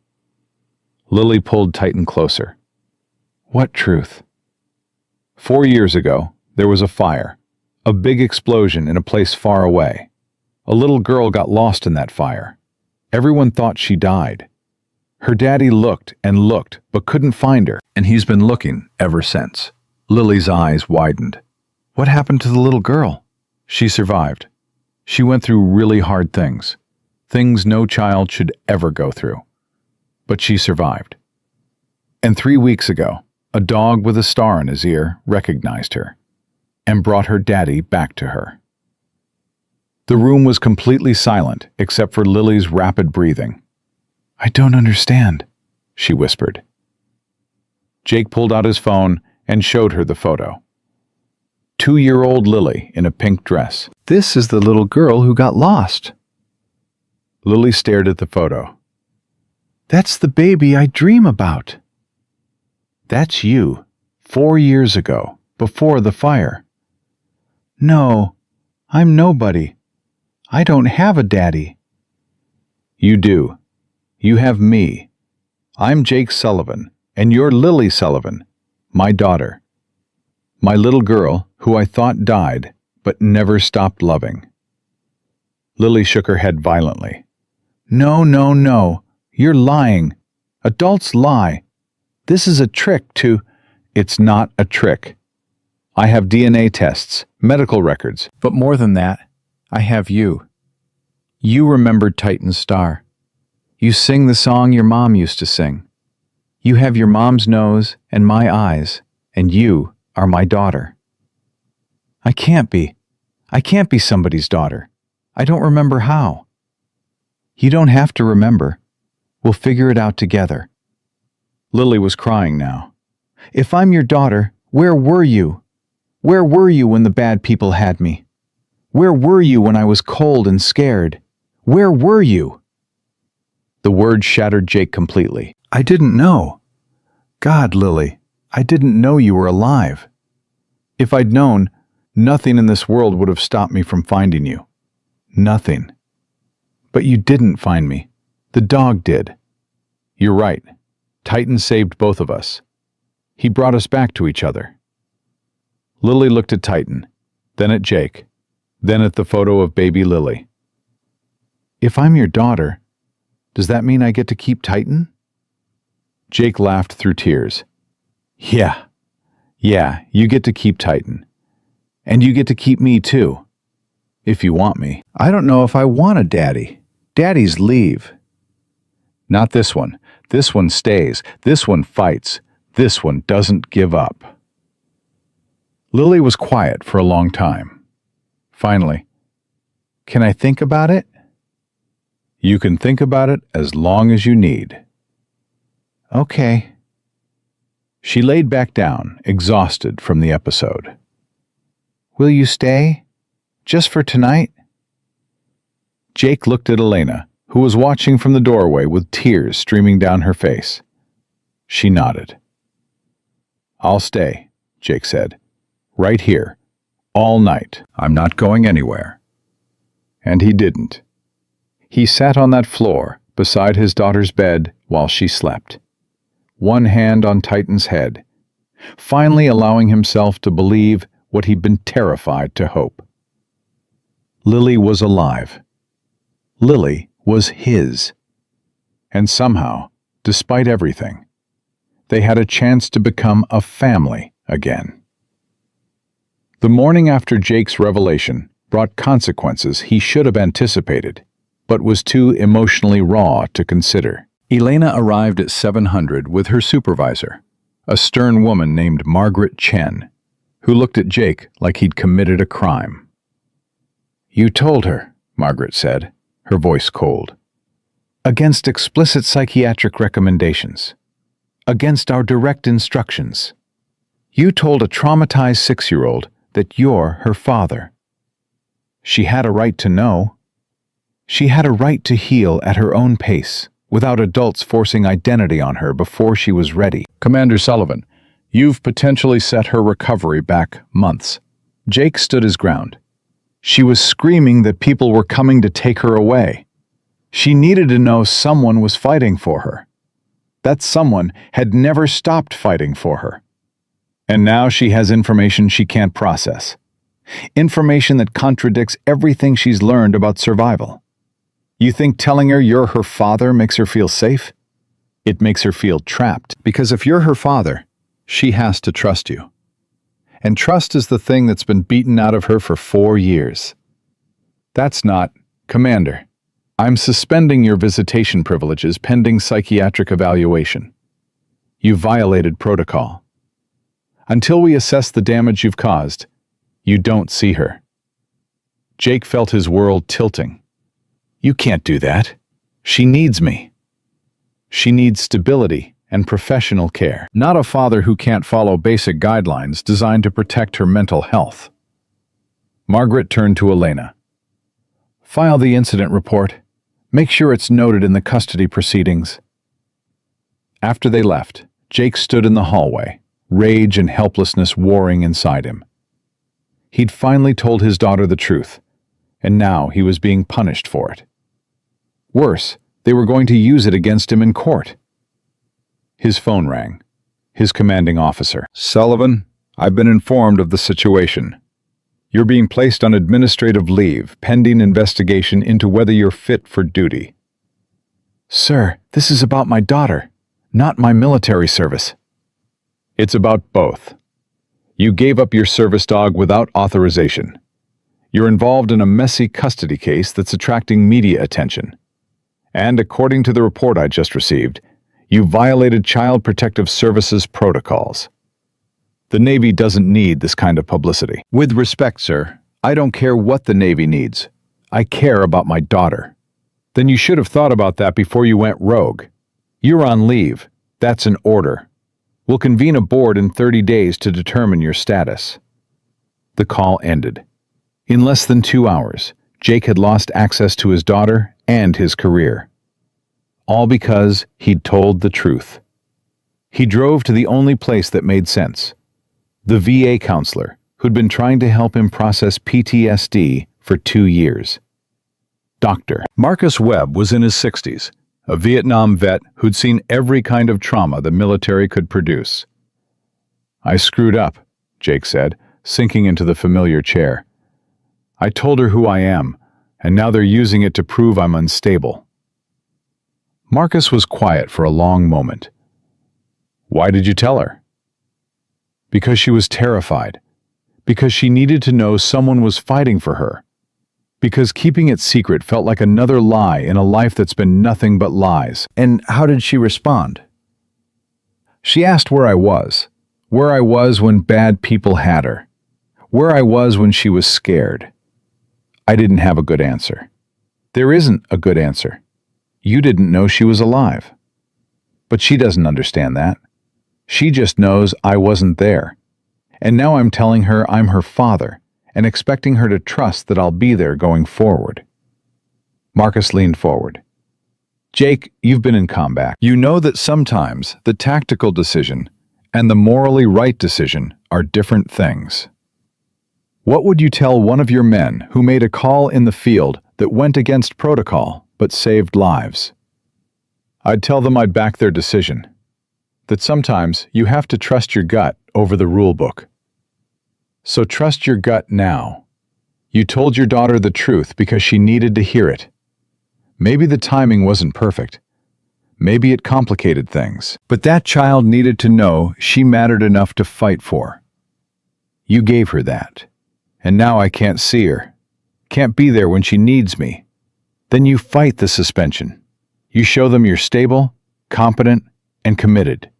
Speaker 1: Lily pulled Titan closer. "What truth?" 4 years ago, there was a fire. A big explosion in a place far away. A little girl got lost in that fire. Everyone thought she died. Her daddy looked and looked, but couldn't find her, and he's been looking ever since. Lily's eyes widened. "What happened to the little girl?" "She survived. She went through really hard things. Things no child should ever go through. But she survived. And 3 weeks ago, a dog with a star in his ear recognized her and brought her daddy back to her." The room was completely silent except for Lily's rapid breathing. "I don't understand," she whispered. Jake pulled out his phone and showed her the photo. 2-year-old Lily in a pink dress.
Speaker 2: "This is the little girl who got lost."
Speaker 1: Lily stared at the photo.
Speaker 2: "That's the baby I dream about."
Speaker 1: "That's you, 4 years ago, before the fire."
Speaker 2: "No, I'm nobody. I don't have a daddy."
Speaker 1: "You do. You have me. I'm Jake Sullivan, and you're Lily Sullivan, my daughter. My little girl, who I thought died, but never stopped loving." Lily shook her head violently.
Speaker 2: No. You're lying. Adults lie. This is a trick to..."
Speaker 1: "It's not a trick. I have DNA tests, medical records.
Speaker 2: But more than that, I have you. You remembered Titan's star. You sing the song your mom used to sing. You have your mom's nose and my eyes, and you are my daughter. I can't be. I can't be somebody's daughter. I don't remember how. You don't have to remember. We'll figure it out together.
Speaker 1: Lily was crying now.
Speaker 2: If I'm your daughter, where were you? Where were you when the bad people had me? Where were you when I was cold and scared? Where were you?
Speaker 1: The words shattered Jake completely.
Speaker 2: I didn't know. God, Lily, I didn't know you were alive. If I'd known, nothing in this world would have stopped me from finding you. Nothing. But you didn't find me. The dog did.
Speaker 1: You're right. Titan saved both of us. He brought us back to each other. Lily looked at Titan, then at Jake, then at the photo of baby Lily.
Speaker 2: If I'm your daughter, does that mean I get to keep Titan?
Speaker 1: Jake laughed through tears. Yeah, you get to keep Titan. And you get to keep me too. If you want me.
Speaker 2: I don't know if I want a daddy. Daddies leave.
Speaker 1: Not this one. This one stays. This one fights. This one doesn't give up. Lily was quiet for a long time. Finally,
Speaker 2: can I think about it?
Speaker 1: You can think about it as long as you need.
Speaker 2: Okay.
Speaker 1: She laid back down, exhausted from the episode.
Speaker 2: Will you stay? Just for tonight?
Speaker 1: Jake looked at Elena, who was watching from the doorway with tears streaming down her face. She nodded. I'll stay, Jake said. Right here. All night. I'm not going anywhere. And he didn't. He sat on that floor beside his daughter's bed while she slept, one hand on Titan's head, finally allowing himself to believe what he'd been terrified to hope. Lily was alive. Lily was his. And somehow, despite everything, they had a chance to become a family again. The morning after Jake's revelation brought consequences he should have anticipated, but was too emotionally raw to consider. Elena arrived at 700 with her supervisor, a stern woman named Margaret Chen, who looked at Jake like he'd committed a crime. You told her, Margaret said, her voice cold. Against explicit psychiatric recommendations. Against our direct instructions. You told a traumatized 6-year-old that you're her father. She had a right to know. She had a right to heal at her own pace, without adults forcing identity on her before she was ready.
Speaker 2: Commander Sullivan, you've potentially set her recovery back months.
Speaker 1: Jake stood his ground. She was screaming that people were coming to take her away. She needed to know someone was fighting for her. That someone had never stopped fighting for her. And now she has information she can't process. Information that contradicts everything she's learned about survival. You think telling her you're her father makes her feel safe? It makes her feel trapped. Because if you're her father, she has to trust you. And trust is the thing that's been beaten out of her for 4 years. That's not, Commander, I'm suspending your visitation privileges pending psychiatric evaluation. You violated protocol. Until we assess the damage you've caused, you don't see her. Jake felt his world tilting. You can't do that. She needs me. She needs stability and professional care, not a father who can't follow basic guidelines designed to protect her mental health. Margaret turned to Elena. File the incident report. Make sure it's noted in the custody proceedings. After they left, Jake stood in the hallway, rage and helplessness warring inside him. He'd finally told his daughter the truth, and now he was being punished for it. Worse, they were going to use it against him in court. His phone rang. His commanding officer. Sullivan, I've been informed of the situation. You're being placed on administrative leave, pending investigation into whether you're fit for duty. Sir, this is about my daughter, not my military service. It's about both. You gave up your service dog without authorization. You're involved in a messy custody case that's attracting media attention. And according to the report I just received, you violated Child Protective Services protocols. The Navy doesn't need this kind of publicity.
Speaker 2: With respect, sir, I don't care what the Navy needs. I care about my daughter.
Speaker 1: Then you should have thought about that before you went rogue. You're on leave. That's an order. We'll convene a board in 30 days to determine your status.
Speaker 2: The call ended. In less than 2 hours, Jake had lost access to his daughter and his career. All because he'd told the truth. He drove to the only place that made sense. The VA counselor who'd been trying to help him process PTSD for 2 years. Dr. Marcus Webb was in his 60s, a Vietnam vet who'd seen every kind of trauma the military could produce. "I screwed up," Jake said, sinking into the familiar chair. "I told her who I am, and now they're using it to prove I'm unstable." Marcus was quiet for a long moment. "Why did you tell her?" "Because she was terrified. Because she needed to know someone was fighting for her. Because keeping it secret felt like another lie in a life that's been nothing but lies."
Speaker 3: And how did she respond?
Speaker 2: She asked where I was when bad people had her, where I was when she was scared. I didn't have a good answer. There isn't a good answer. You didn't know she was alive. But she doesn't understand that. She just knows I wasn't there. And now I'm telling her I'm her father and expecting her to trust that I'll be there going forward. Marcus leaned forward. "Jake, you've been in combat. You know that sometimes the tactical decision and the morally right decision are different things. What would you tell one of your men who made a call in the field that went against protocol but saved lives?" "I'd tell them I'd back their decision. That sometimes you have to trust your gut over the rule book. So trust your gut now. You told your daughter the truth because she needed to hear it. Maybe the timing wasn't perfect. Maybe it complicated things. But that child needed to know she mattered enough to fight for. You gave her that. And now I can't see her. Can't be there when she needs me. Then you fight the suspension. You show them you're stable, competent, and committed.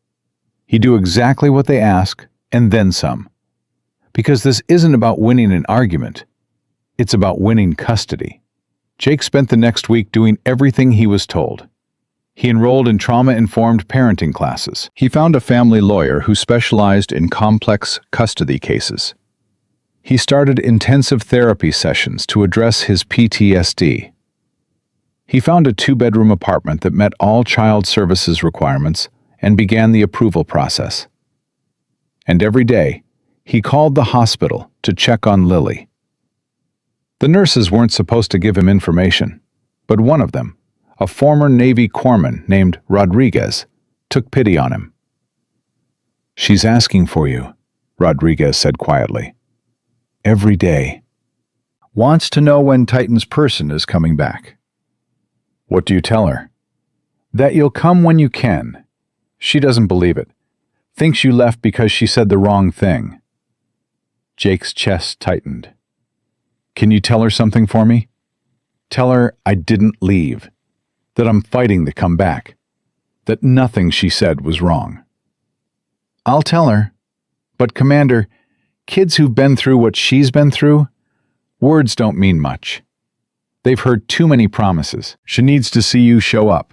Speaker 2: You do exactly what they ask, and then some. Because this isn't about winning an argument. It's about winning custody." Jake spent the next week doing everything he was told. He enrolled in trauma-informed parenting classes. He found a family lawyer who specialized in complex custody cases. He started intensive therapy sessions to address his PTSD. He found a 2-bedroom apartment that met all child services requirements and began the approval process. And every day, he called the hospital to check on Lily. The nurses weren't supposed to give him information, but one of them, a former Navy corpsman named Rodriguez, took pity on him. "She's asking for you," Rodriguez said quietly. "Every day. Wants to know when Titan's person is coming back." "What do you tell her?" "That you'll come when you can. She doesn't believe it. Thinks you left because she said the wrong thing." Jake's chest tightened. "Can you tell her something for me? Tell her I didn't leave. That I'm fighting to come back. That nothing she said was wrong." "I'll tell her. But Commander, kids who've been through what she's been through, words don't mean much. They've heard too many promises. She needs to see you show up."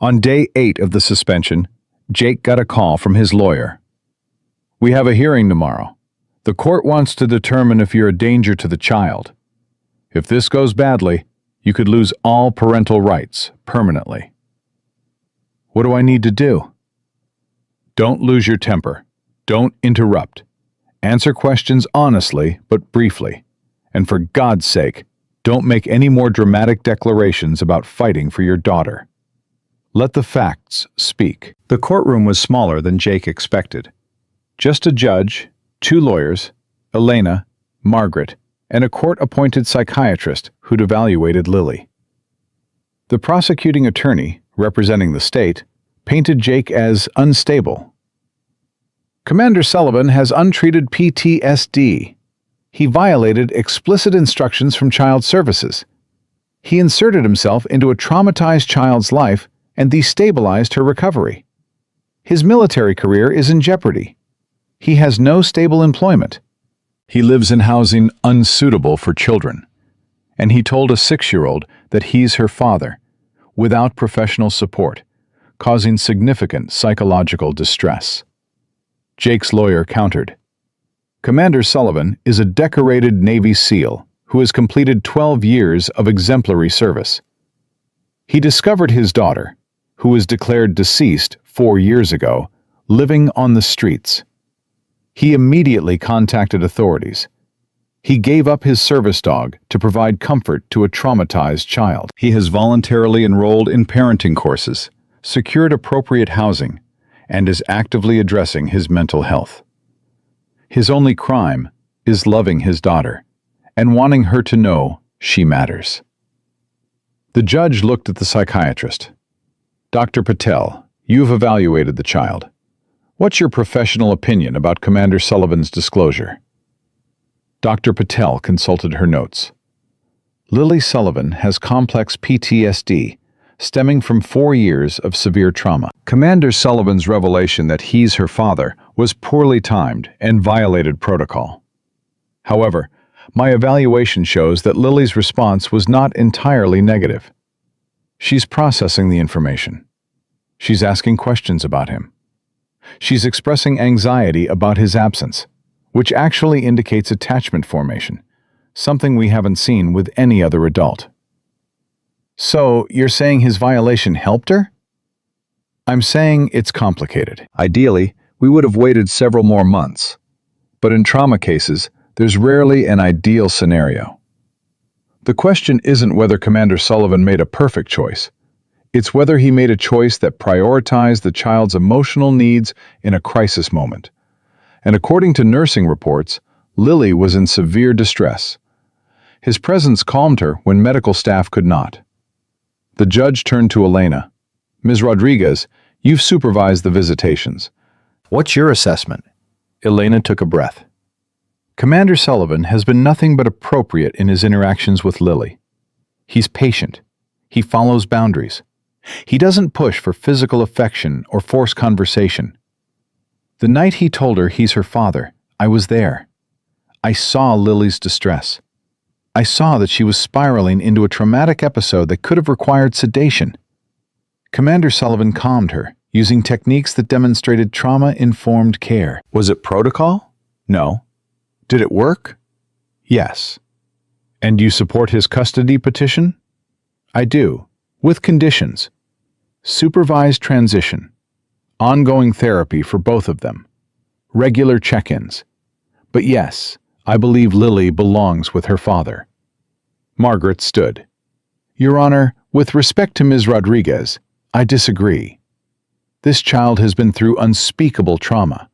Speaker 2: On day 8 of the suspension, Jake got a call from his lawyer. "We have a hearing tomorrow. The court wants to determine if you're a danger to the child. If this goes badly, you could lose all parental rights permanently." "What do I need to do?" "Don't lose your temper. Don't interrupt. Answer questions honestly but briefly. And for God's sake, don't make any more dramatic declarations about fighting for your daughter. Let the facts speak." The courtroom was smaller than Jake expected. Just a judge, 2 lawyers, Elena, Margaret, and a court-appointed psychiatrist who'd evaluated Lily. The prosecuting attorney, representing the state, painted Jake as unstable.
Speaker 1: Commander Sullivan has untreated PTSD. He violated explicit instructions from Child Services. He inserted himself into a traumatized child's life and destabilized her recovery. His military career is in jeopardy. He has no stable employment.
Speaker 2: He lives in housing unsuitable for children. And he told a 6-year-old that he's her father, without professional support, causing significant psychological distress. Jake's lawyer countered. Commander Sullivan is a decorated Navy SEAL who has completed 12 years of exemplary service. He discovered his daughter, who was declared deceased 4 years ago, living on the streets. He immediately contacted authorities. He gave up his service dog to provide comfort to a traumatized child. He has voluntarily enrolled in parenting courses, secured appropriate housing, and is actively addressing his mental health. His only crime is loving his daughter and wanting her to know she matters. The judge looked at the psychiatrist. Dr. Patel, you've evaluated the child. What's your professional opinion about Commander Sullivan's disclosure? Dr. Patel consulted her notes. Lily Sullivan has complex PTSD stemming from 4 years of severe trauma. Commander Sullivan's revelation that he's her father was poorly timed and violated protocol. However, my evaluation shows that Lily's response was not entirely negative. She's processing the information. She's asking questions about him. She's expressing anxiety about his absence, which actually indicates attachment formation, something we haven't seen with any other adult. So, you're saying his violation helped her? I'm saying it's complicated. Ideally, we would have waited several more months. But in trauma cases, there's rarely an ideal scenario. The question isn't whether Commander Sullivan made a perfect choice. It's whether he made a choice that prioritized the child's emotional needs in a crisis moment. And according to nursing reports, Lily was in severe distress. His presence calmed her when medical staff could not. The judge turned to Elena. Ms. Rodriguez, you've supervised the visitations.
Speaker 3: What's your assessment?
Speaker 1: Elena took a breath. Commander Sullivan has been nothing but appropriate in his interactions with Lily. He's patient. He follows boundaries. He doesn't push for physical affection or force conversation. The night he told her he's her father, I was there. I saw Lily's distress. I saw that she was spiraling into a traumatic episode that could have required sedation. Commander Sullivan calmed her, using techniques that demonstrated trauma-informed care. Was it protocol? No. Did it work? Yes. And you support his custody petition? I do, with conditions. Supervised transition. Ongoing therapy for both of them. Regular check-ins. But yes, I believe Lily belongs with her father. Margaret stood. Your Honor, with respect to Ms. Rodriguez, I disagree. This child has been through unspeakable trauma.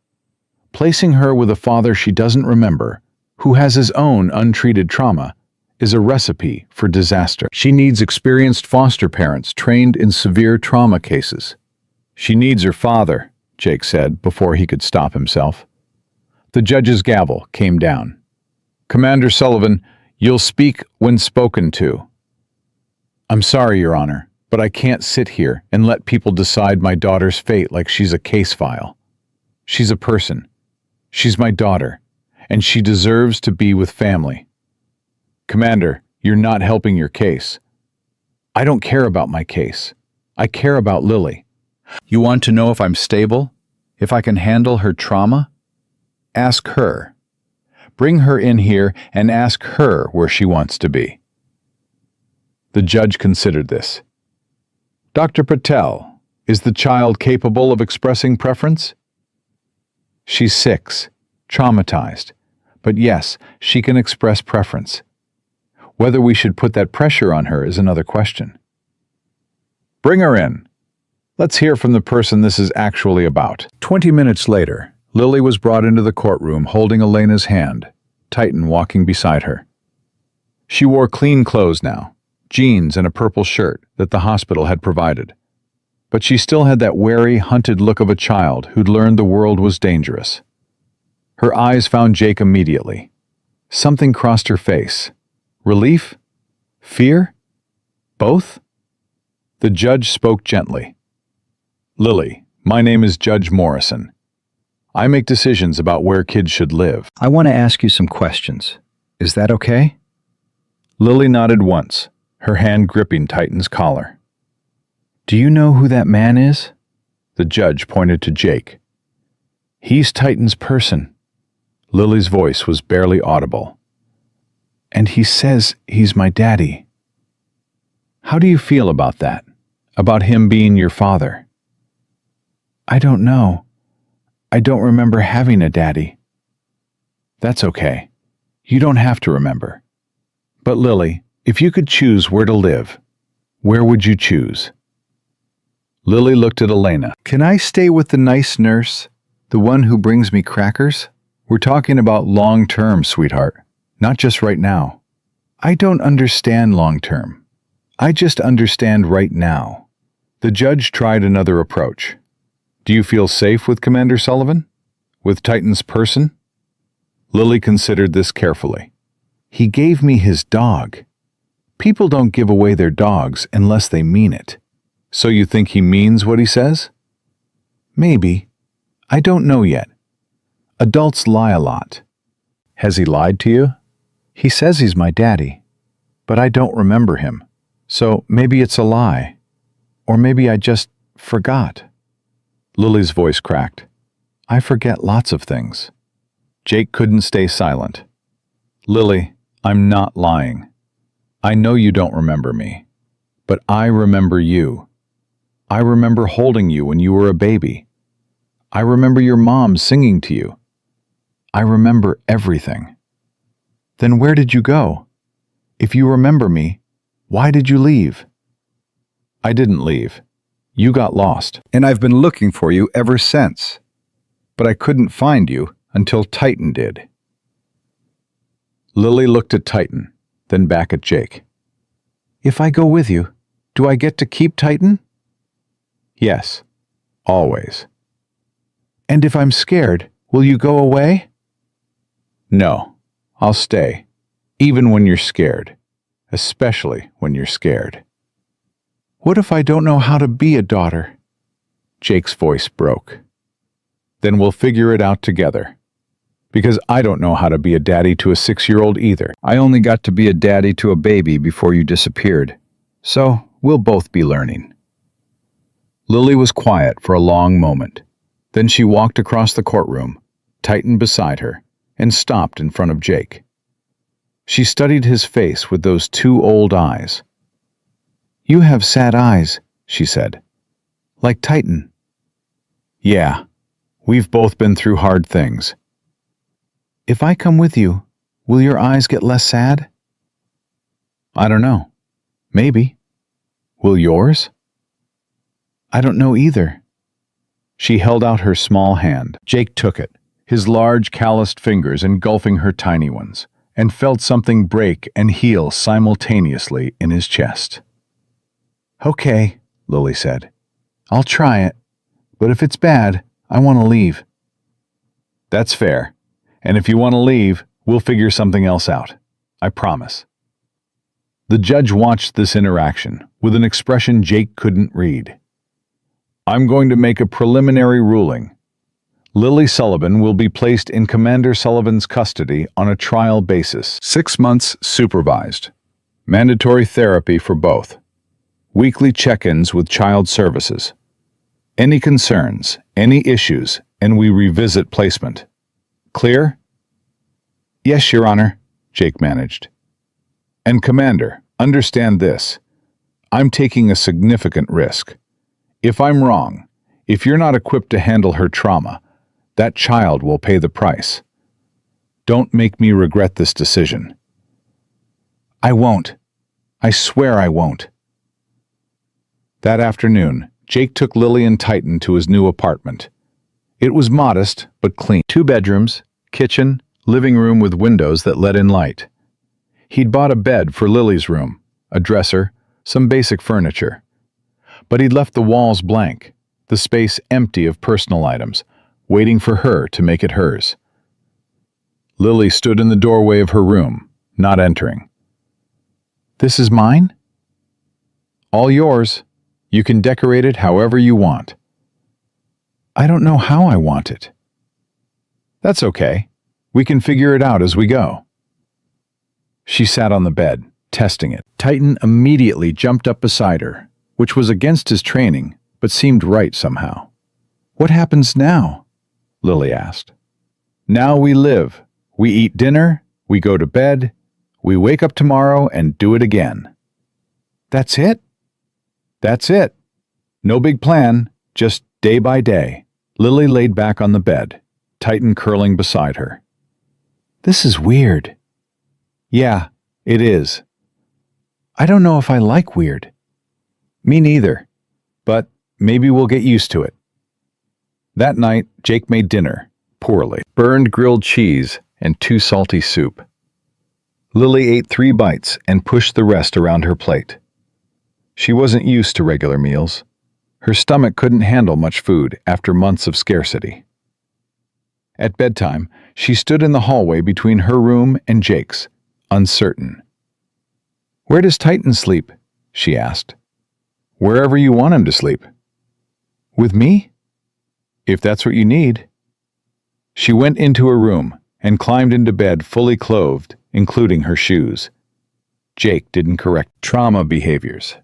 Speaker 1: Placing her with a father she doesn't remember, who has his own untreated trauma, is a recipe for disaster. She needs experienced foster parents trained in severe trauma cases. She needs her father, Jake said before he could stop himself. The judge's gavel came down. Commander Sullivan, you'll speak when spoken to. I'm sorry, Your Honor, but I can't sit here and let people decide my daughter's fate like she's a case file. She's a person. She's my daughter, and she deserves to be with family. Commander, you're not helping your case. I don't care about my case. I care about Lily. You want to know if I'm stable? If I can handle her trauma? Ask her. Bring her in here and ask her where she wants to be. The judge considered this. Dr. Patel, is the child capable of expressing preference? She's 6, traumatized, but yes, she can express preference. Whether we should put that pressure on her is another question. Bring her in. Let's hear from the person this is actually about. 20 minutes later, Lily was brought into the courtroom holding Elena's hand, Titan walking beside her. She wore clean clothes now, jeans and a purple shirt that the hospital had provided. but she still had that wary, hunted look of a child who'd learned the world was dangerous. Her eyes found Jake immediately. Something crossed her face. Relief? Fear? Both? The judge spoke gently. "Lily, my name is Judge Morrison. I make decisions about where kids should live."
Speaker 3: I want to ask you some questions. Is that okay?
Speaker 1: Lily nodded once, her hand gripping Titan's collar.
Speaker 3: Do you know who that man is?
Speaker 1: The judge pointed to Jake. "He's Titan's person." Lily's voice was barely audible. "And he says he's my daddy." "How do you feel about that? About him being your father?" "I don't know. I don't remember having a daddy." "That's okay. You don't have to remember. But Lily, if you could choose where to live, where would you choose?" Lily looked at Elena.
Speaker 2: Can I stay with the nice nurse, the one who brings me crackers?
Speaker 1: "We're talking about long-term, sweetheart, not just right now."
Speaker 2: I don't understand long-term. I just understand right now.
Speaker 1: The judge tried another approach. "Do you feel safe with Commander Sullivan? With Titan's person?" Lily considered this carefully.
Speaker 2: He gave me his dog. People don't give away their dogs unless they mean it.
Speaker 1: "So you think he means what he says?"
Speaker 2: Maybe. I don't know yet. Adults lie a lot.
Speaker 1: "Has he lied to you?"
Speaker 2: He says he's my daddy, but I don't remember him. So maybe it's a lie. Or maybe I just forgot.
Speaker 1: Lily's voice cracked.
Speaker 2: I forget lots of things.
Speaker 1: Jake couldn't stay silent. "Lily, I'm not lying. I know you don't remember me, but I remember you. I remember holding you when you were a baby. I remember your mom singing to you. I remember everything."
Speaker 2: Then where did you go? If you remember me, why did you leave?
Speaker 1: "I didn't leave. You got lost."
Speaker 2: And I've been looking for you ever since. But I couldn't find you until Titan did.
Speaker 1: Lily looked at Titan, then back at Jake.
Speaker 2: If I go with you, do I get to keep Titan?
Speaker 1: "Yes, always."
Speaker 2: And if I'm scared, will you go away?
Speaker 1: "No, I'll stay, even when you're scared, especially when you're scared."
Speaker 2: What if I don't know how to be a daughter?
Speaker 1: Jake's voice broke. "Then we'll figure it out together. Because I don't know how to be a daddy to a 6-year-old either."
Speaker 3: I only got to be a daddy to a baby before you disappeared. So we'll both be learning.
Speaker 1: Lily was quiet for a long moment. Then she walked across the courtroom, Titan beside her, and stopped in front of Jake. She studied his face with those two old eyes.
Speaker 2: You have sad eyes, she said. Like Titan.
Speaker 1: "Yeah, we've both been through hard things."
Speaker 2: If I come with you, will your eyes get less sad?
Speaker 1: "I don't know.
Speaker 2: Maybe.
Speaker 1: Will yours?"
Speaker 2: I don't know either.
Speaker 1: She held out her small hand. Jake took it, his large calloused fingers engulfing her tiny ones, and felt something break and heal simultaneously in his chest.
Speaker 2: Okay, Lily said. I'll try it, but if it's bad, I want to leave.
Speaker 1: That's fair, and if you want to leave, we'll figure something else out. I promise. The judge watched this interaction with an expression Jake couldn't read. "I'm going to make a preliminary ruling. Lily Sullivan will be placed in Commander Sullivan's custody on a trial basis. 6 months supervised. Mandatory therapy for both. Weekly check-ins with child services. Any concerns, any issues, and we revisit placement. Clear?"
Speaker 2: Yes, Your Honor, Jake managed.
Speaker 1: "And Commander, understand this. I'm taking a significant risk. If I'm wrong, if you're not equipped to handle her trauma, that child will pay the price. Don't make me regret this decision."
Speaker 2: I won't. I swear I won't.
Speaker 1: That afternoon, Jake took Lily and Titan to his new apartment. It was modest, but clean. 2 bedrooms, kitchen, living room with windows that let in light. He'd bought a bed for Lily's room, a dresser, some basic furniture.
Speaker 2: But he'd left the walls blank, the space empty of personal items, waiting for her to make it hers. Lily stood in the doorway of her room, not entering. "This is mine?" "All yours. You can decorate it however you want." "I don't know how I want it." "That's okay. We can figure it out as we go." She sat on the bed, testing it. Titan immediately jumped up beside her, which was against his training, but seemed right somehow. "What happens now?" Lily asked. "Now we live. We eat dinner, we go to bed, we wake up tomorrow and do it again." "That's it?" "That's it. No big plan, just day by day." Lily laid back on the bed, Titan curling beside her. "This is weird." "Yeah, it is." "I don't know if I like weird." "Me neither, but maybe we'll get used to it." That night, Jake made dinner, poorly. Burned grilled cheese and 2 salty soup. Lily ate 3 bites and pushed the rest around her plate. She wasn't used to regular meals. Her stomach couldn't handle much food after months of scarcity. At bedtime, she stood in the hallway between her room and Jake's, uncertain. "Where does Titan sleep?" she asked. "Wherever you want him to sleep." "With me?" "If that's what you need." She went into her room and climbed into bed fully clothed, including her shoes. Jake didn't correct trauma behaviors.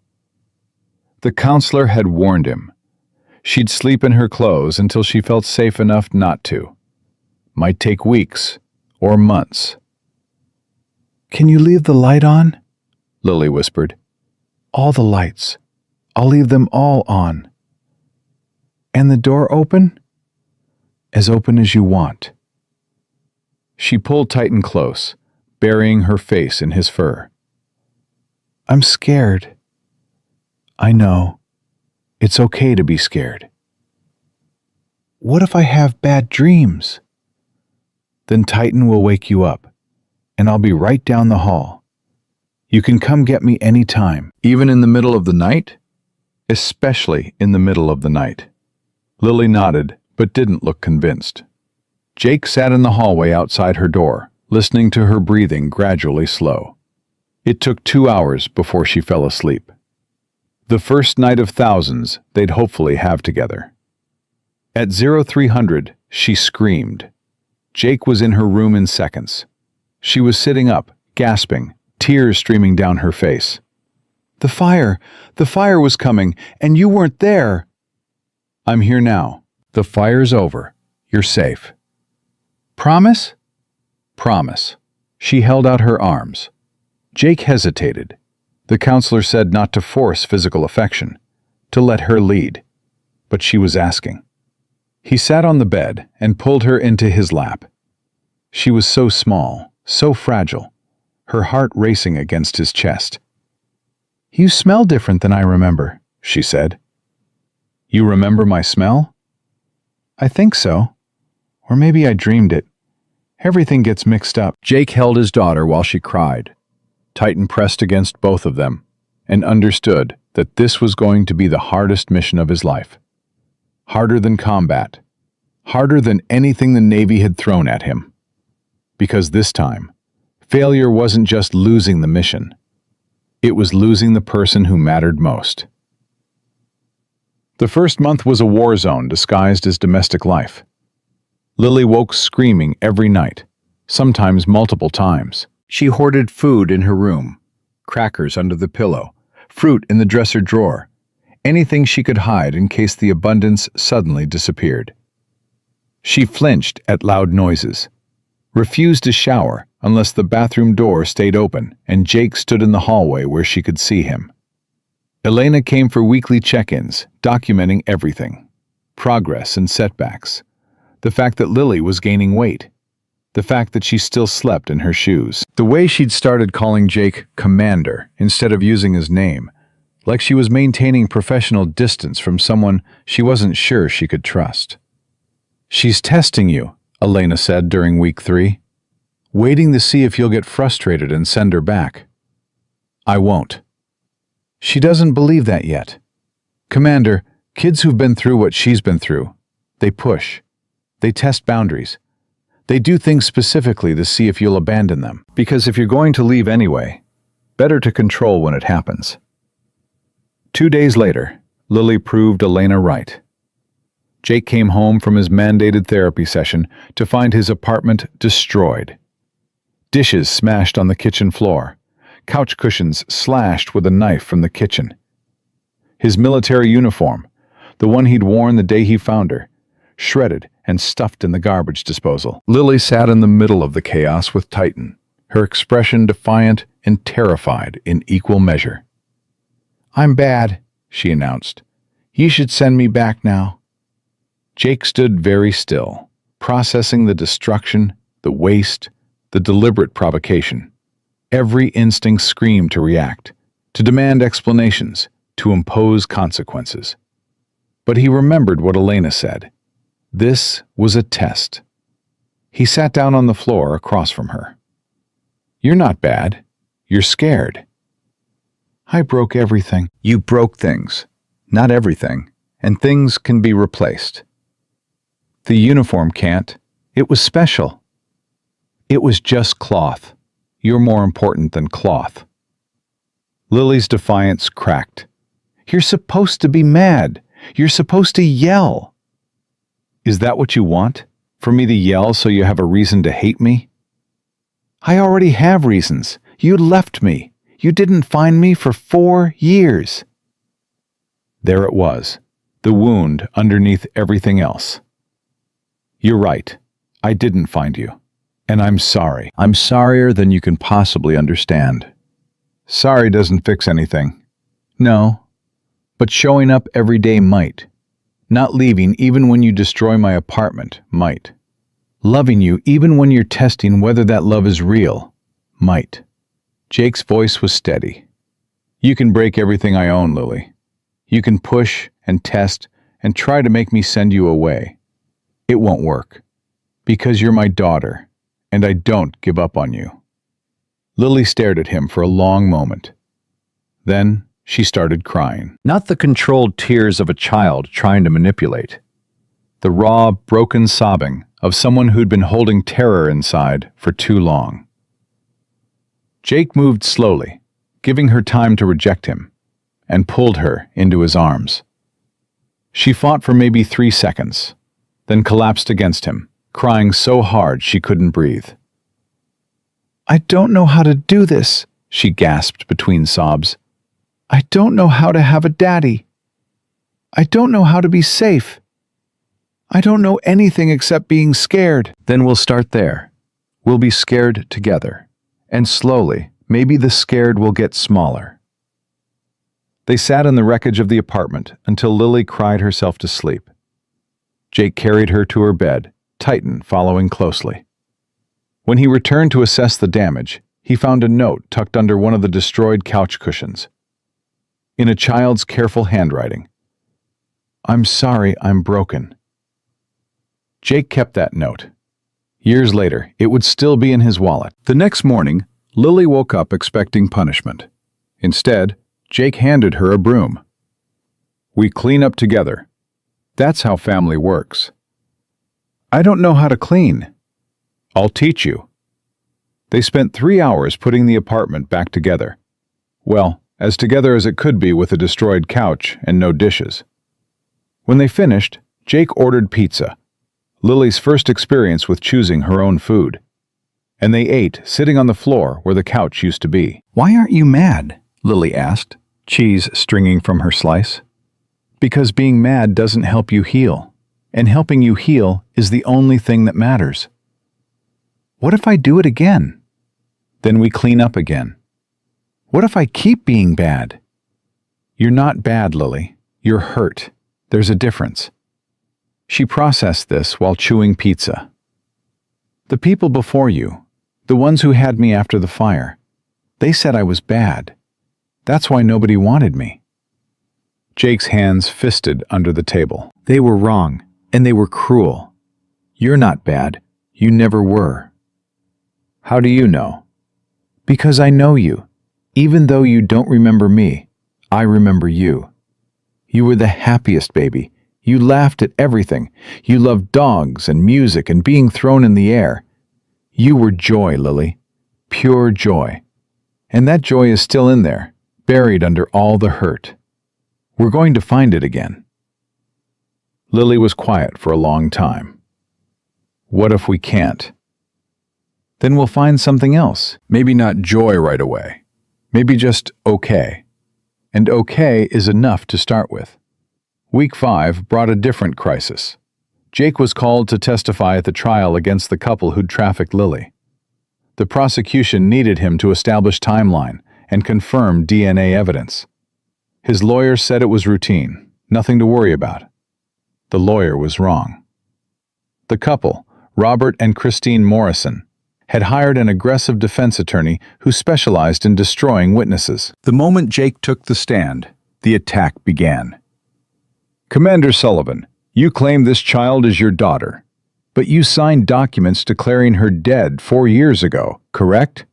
Speaker 2: The counselor had warned him. She'd sleep in her clothes until she felt safe enough not to. Might take weeks or months. "Can you leave the light on?" Lily whispered. "All the lights. I'll leave them all on." "And the door open?" "As open as you want." She pulled Titan close, burying her face in his fur. "I'm scared." "I know. It's okay to be scared." "What if I have bad dreams?" "Then Titan will wake you up, and I'll be right down the hall. You can come get me any time." "Even in the middle of the night?" "Especially in the middle of the night." Lily nodded, but didn't look convinced. Jake sat in the hallway outside her door, listening to her breathing gradually slow. It took 2 hours before she fell asleep. The first night of thousands they'd hopefully have together. At 0300, she screamed. Jake was in her room in seconds. She was sitting up, gasping, tears streaming down her face. The fire was coming, and you weren't there." "I'm here now. The fire's over. You're safe." "Promise?" "Promise." She held out her arms. Jake hesitated. The counselor said not to force physical affection, to let her lead. But she was asking. He sat on the bed and pulled her into his lap. She was so small, so fragile, her heart racing against his chest. "You smell different than I remember," she said. "You remember my smell?" "I think so. Or maybe I dreamed it. Everything gets mixed up." Jake held his daughter while she cried. Titan pressed against both of them and understood that this was going to be the hardest mission of his life. Harder than combat. Harder than anything the Navy had thrown at him. Because this time, failure wasn't just losing the mission. It was losing the person who mattered most. The first month was a war zone disguised as domestic life. Lily woke screaming every night, sometimes multiple times. She hoarded food in her room, crackers under the pillow, fruit in the dresser drawer, anything she could hide in case the abundance suddenly disappeared. She flinched at loud noises, refused to shower unless the bathroom door stayed open and Jake stood in the hallway where she could see him. Elena came for weekly check-ins, documenting everything. Progress and setbacks. The fact that Lily was gaining weight. The fact that she still slept in her shoes. The way she'd started calling Jake Commander instead of using his name, like she was maintaining professional distance from someone she wasn't sure she could trust. "She's testing you," Elena said during week 3. "Waiting to see if you'll get frustrated and send her back." "I won't." "She doesn't believe that yet." Commander, kids who've been through what she's been through, they push. They test boundaries. They do things specifically to see if you'll abandon them.
Speaker 1: Because if you're going to leave anyway, better to control when it happens. 2 days later, Lily proved Elena right. Jake came home from his mandated therapy session to find his apartment destroyed. Dishes smashed on the kitchen floor, couch cushions slashed with a knife from the kitchen. His military uniform, the one he'd worn the day he found her, shredded and stuffed in the garbage disposal.
Speaker 2: Lily sat in the middle of the chaos with Titan, her expression defiant and terrified in equal measure. "I'm bad," she announced. "You should send me back now." Jake stood very still, processing the destruction, the waste, the deliberate provocation. Every instinct screamed to react, to demand explanations, to impose consequences. But he remembered what Elena said. This was a test. He sat down on the floor across from her. "You're not bad. You're scared." "I broke everything."
Speaker 3: You broke things, not everything, and things can be replaced. The uniform can't. It was special. It was just cloth. You're more important than cloth. Lily's defiance cracked. "You're supposed to be mad. You're supposed to yell." "Is that what you want? For me to yell so you have a reason to hate me?" "I already have reasons. You left me. You didn't find me for 4 years." There it was, the wound underneath everything else. "You're right. I didn't find you. And I'm sorry. I'm sorrier than you can possibly understand." Sorry doesn't fix anything. No. But showing up every day might. Not leaving even when you destroy my apartment might. Loving you even when you're testing whether that love is real might. Jake's voice was steady. "You can break everything I own, Lily. You can push and test and try to make me send you away. It won't work. Because you're my daughter, and I don't give up on you." Lily stared at him for a long moment. Then she started crying. Not the controlled tears of a child trying to manipulate. The raw, broken sobbing of someone who'd been holding terror inside for too long. Jake moved slowly, giving her time to reject him, and pulled her into his arms. She fought for maybe 3 seconds, then collapsed against him, crying so hard she couldn't breathe. "I don't know how to do this," she gasped between sobs. "I don't know how to have a daddy. I don't know how to be safe. I don't know anything except being scared." "Then we'll start there. We'll be scared together. And slowly, maybe the scared will get smaller." They sat in the wreckage of the apartment until Lily cried herself to sleep. Jake carried her to her bed, Titan following closely. When he returned to assess the damage, he found a note tucked under one of the destroyed couch cushions. In a child's careful handwriting, "I'm sorry I'm broken." Jake kept that note. Years later, it would still be in his wallet. The next morning, Lily woke up expecting punishment. Instead, Jake handed her a broom. "We clean up together. That's how family works." "I don't know how to clean." "I'll teach you." They spent 3 hours putting the apartment back together. Well, as together as it could be with a destroyed couch and no dishes. When they finished, Jake ordered pizza, Lily's first experience with choosing her own food. And they ate, sitting on the floor where the couch used to be. "Why aren't you mad?" Lily asked, cheese stringing from her slice. "Because being mad doesn't help you heal, and helping you heal is the only thing that matters." "What if I do it again?" "Then we clean up again." "What if I keep being bad?" "You're not bad, Lily. You're hurt. There's a difference." She processed this while chewing pizza. "The people before you, the ones who had me after the fire, they said I was bad. That's why nobody wanted me." Jake's hands fisted under the table. "They were wrong, and they were cruel. You're not bad. You never were." "How do you know?" "Because I know you. Even though you don't remember me, I remember you.
Speaker 1: You were the happiest baby. You laughed at everything. You loved dogs and music and being thrown in the air. You were joy, Lily. Pure joy. And that joy is still in there, buried under all the hurt. We're going to find it again." Lily was quiet for a long time. "What if we can't?" "Then we'll find something else. Maybe not joy right away. Maybe just okay. And okay is enough to start with." Week 5 brought a different crisis. Jake was called to testify at the trial against the couple who'd trafficked Lily. The prosecution needed him to establish timeline and confirm DNA evidence. His lawyer said it was routine, nothing to worry about. The lawyer was wrong. The couple, Robert and Christine Morrison, had hired an aggressive defense attorney who specialized in destroying witnesses.
Speaker 2: The moment Jake took the stand, the attack began. "Commander Sullivan, you claim this child is your daughter, but you signed documents declaring her dead 4 years ago, correct?"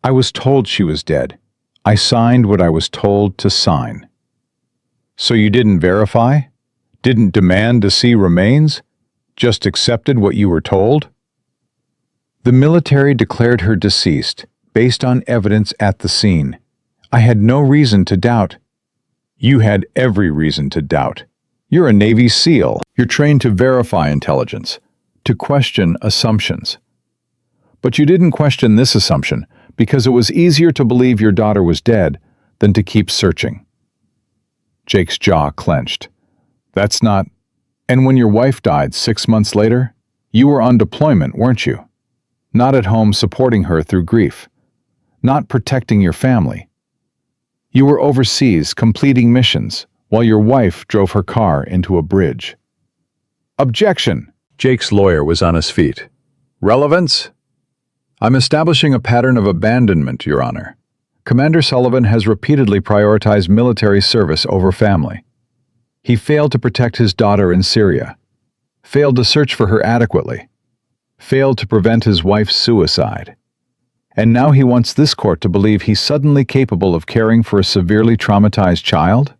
Speaker 2: "I was told she was dead. I signed what I was told to sign." "So you didn't verify? Didn't demand to see remains? Just accepted what you were told?" "The military declared her deceased, based on evidence at the scene. I had no reason to doubt." "You had every reason to doubt. You're a Navy SEAL. You're trained to verify intelligence, to question assumptions. But you didn't question this assumption because it was easier to believe your daughter was dead than to keep searching." Jake's jaw clenched. "That's not... And when your wife died 6 months later, you were on deployment, weren't you? Not at home supporting her through grief. Not protecting your family. You were overseas completing missions while your wife drove her car into a bridge." "Objection!" Jake's lawyer was on his feet. "Relevance? I'm establishing a pattern of abandonment, Your Honor. Commander Sullivan has repeatedly prioritized military service over family. He failed to protect his daughter in Syria, failed to search for her adequately, failed to prevent his wife's suicide. And now he wants this court to believe he's suddenly capable of caring for a severely traumatized child?"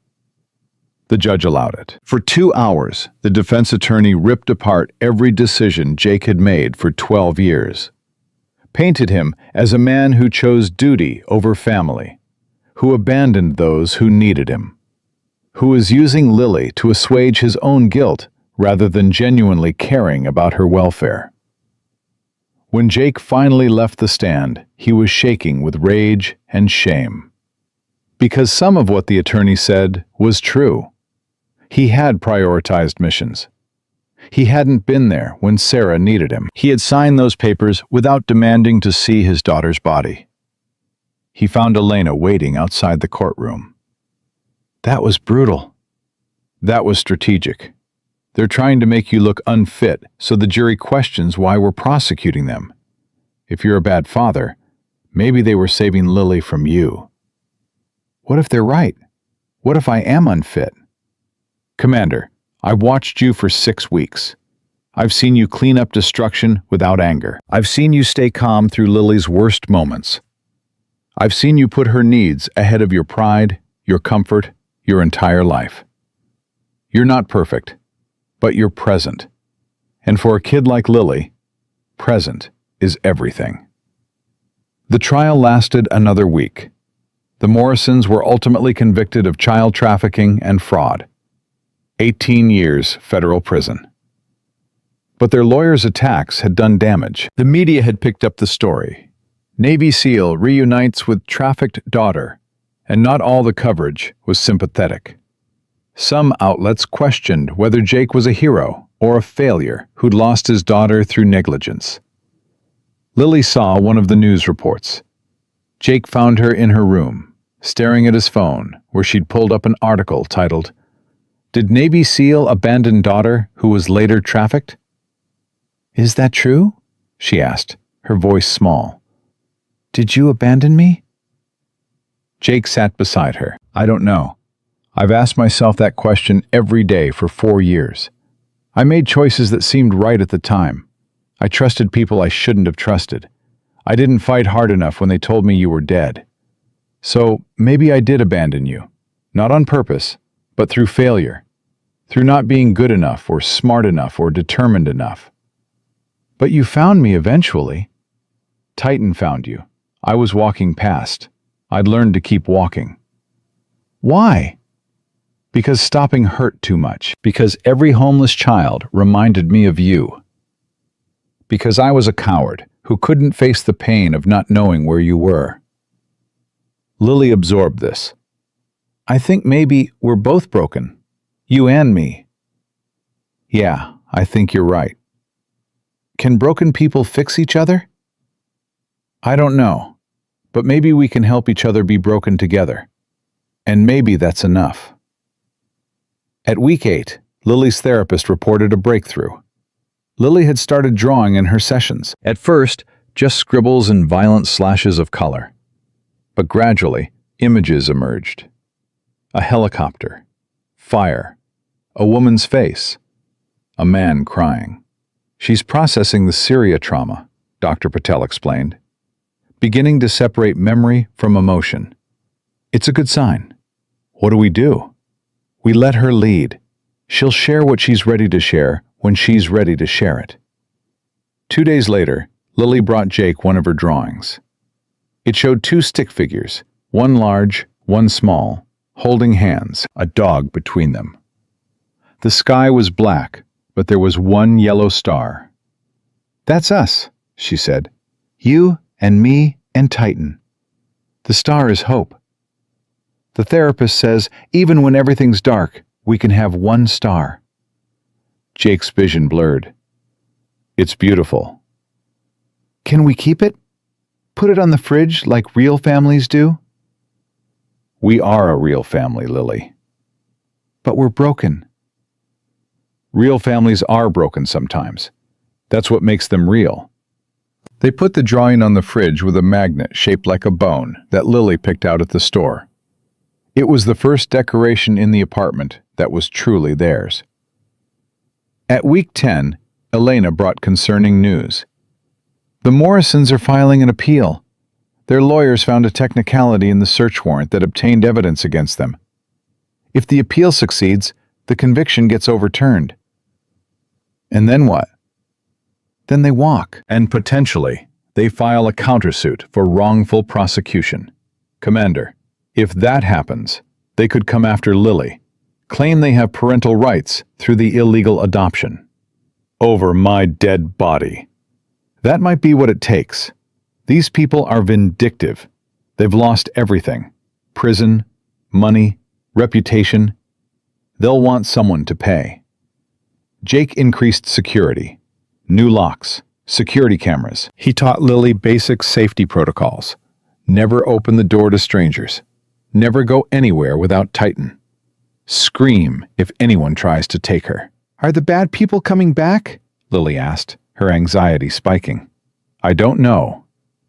Speaker 2: The judge allowed it. For 2 hours, the defense attorney ripped apart every decision Jake had made for 12 years. Painted him as a man who chose duty over family, who abandoned those who needed him, who was using Lily to assuage his own guilt rather than genuinely caring about her welfare. When Jake finally left the stand, he was shaking with rage and shame. Because some of what the attorney said was true. He had prioritized missions. He hadn't been there when Sarah needed him. He had signed those papers without demanding to see his daughter's body. He found Elena waiting outside the courtroom. That was brutal. That was strategic. They're trying to make you look unfit so the jury questions why we're prosecuting them. If you're a bad father, maybe they were saving Lily from you. What if they're right? What if I am unfit? Commander, I watched you for 6 weeks. I've seen you clean up destruction without anger. I've seen you stay calm through Lily's worst moments. I've seen you put her needs ahead of your pride, your comfort, your entire life. You're not perfect, but you're present. And for a kid like Lily, present is everything. The trial lasted another week. The Morrisons were ultimately convicted of child trafficking and fraud. 18 years federal prison. But their lawyers' attacks had done damage. The media had picked up the story. Navy SEAL reunites with trafficked daughter, and not all the coverage was sympathetic. Some outlets questioned whether Jake was a hero or a failure who'd lost his daughter through negligence. Lily saw one of the news reports. Jake found her in her room, staring at his phone, where she'd pulled up an article titled, "Did Navy SEAL abandon daughter who was later trafficked?" "Is that true?" she asked, her voice small. "Did you abandon me?" Jake sat beside her. "I don't know. I've asked myself that question every day for 4 years. I made choices that seemed right at the time. I trusted people I shouldn't have trusted. I didn't fight hard enough when they told me you were dead. So maybe I did abandon you. Not on purpose,
Speaker 1: but through failure, through not being good enough or smart enough or determined enough. But you found me eventually. Titan found you. I was walking past. I'd learned to keep walking. Why? Because stopping hurt too much. Because every homeless child reminded me of you. Because I was a coward who couldn't face the pain of not knowing where you were. Lily absorbed this. I think maybe we're both broken. You and me. Yeah, I think you're right. Can broken people fix each other? I don't know, but maybe we can help each other be broken together. And maybe that's enough. At week 8, Lily's therapist reported a breakthrough. Lily had started drawing in her sessions. At first, just scribbles and violent slashes of color. But gradually, images emerged. A helicopter, fire, a woman's face, a man crying. She's processing the Syria trauma, Dr. Patel explained, beginning to separate memory from emotion. It's a good sign. What do? We let her lead. She'll share what she's ready to share when she's ready to share it. 2 days later, Lily brought Jake one of her drawings. It showed 2 stick figures, one large, one small, holding hands, a dog between them. The sky was black, but there was one yellow star. That's us, she said. You and me and Titan. The star is hope. The therapist says even when everything's dark, we can have one star. Jake's vision blurred. It's beautiful. Can we keep it? Put it on the fridge like real families do? We are a real family, Lily. But we're broken. Real families are broken sometimes. That's what makes them real. They put the drawing on the fridge with a magnet shaped like a bone that Lily picked out at the store. It was the first decoration in the apartment that was truly theirs. At week 10, Elena brought concerning news. The Morrisons are filing an appeal. Their lawyers found a technicality in the search warrant that obtained evidence against them. If the appeal succeeds, the conviction gets overturned. And then what? Then they walk. And potentially, they file a countersuit for wrongful prosecution. Commander, if that happens, they could come after Lily, claim they have parental rights through the illegal adoption. Over my dead body. That might be what it takes. These people are vindictive. They've lost everything. Prison, money, reputation. They'll want someone to pay. Jake increased security. New locks, security cameras. He taught Lily basic safety protocols. Never open the door to strangers. Never go anywhere without Titan. Scream if anyone tries to take her. Are the bad people coming back? Lily asked, her anxiety spiking. I don't know,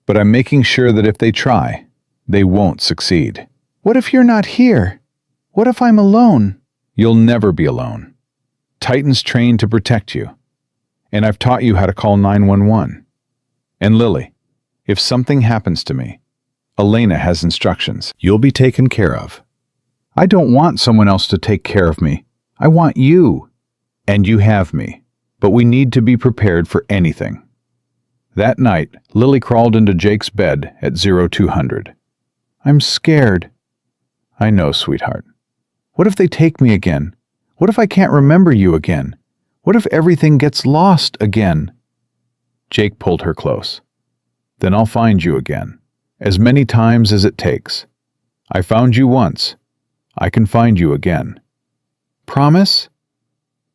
Speaker 1: but I'm making sure that if they try, they won't succeed. What if you're not here? What if I'm alone? You'll never be alone. Titan's trained to protect you, and I've taught you how to call 911. And Lily, if something happens to me, Elena has instructions. You'll be taken care of. I don't want someone else to take care of me. I want you. And you have me. But we need to be prepared for anything. That night, Lily crawled into Jake's bed at 0200. I'm scared. I know, sweetheart. What if they take me again? What if I can't remember you again? What if everything gets lost again? Jake pulled her close. Then I'll find you again, as many times as it takes. I found you once. I can find you again. Promise?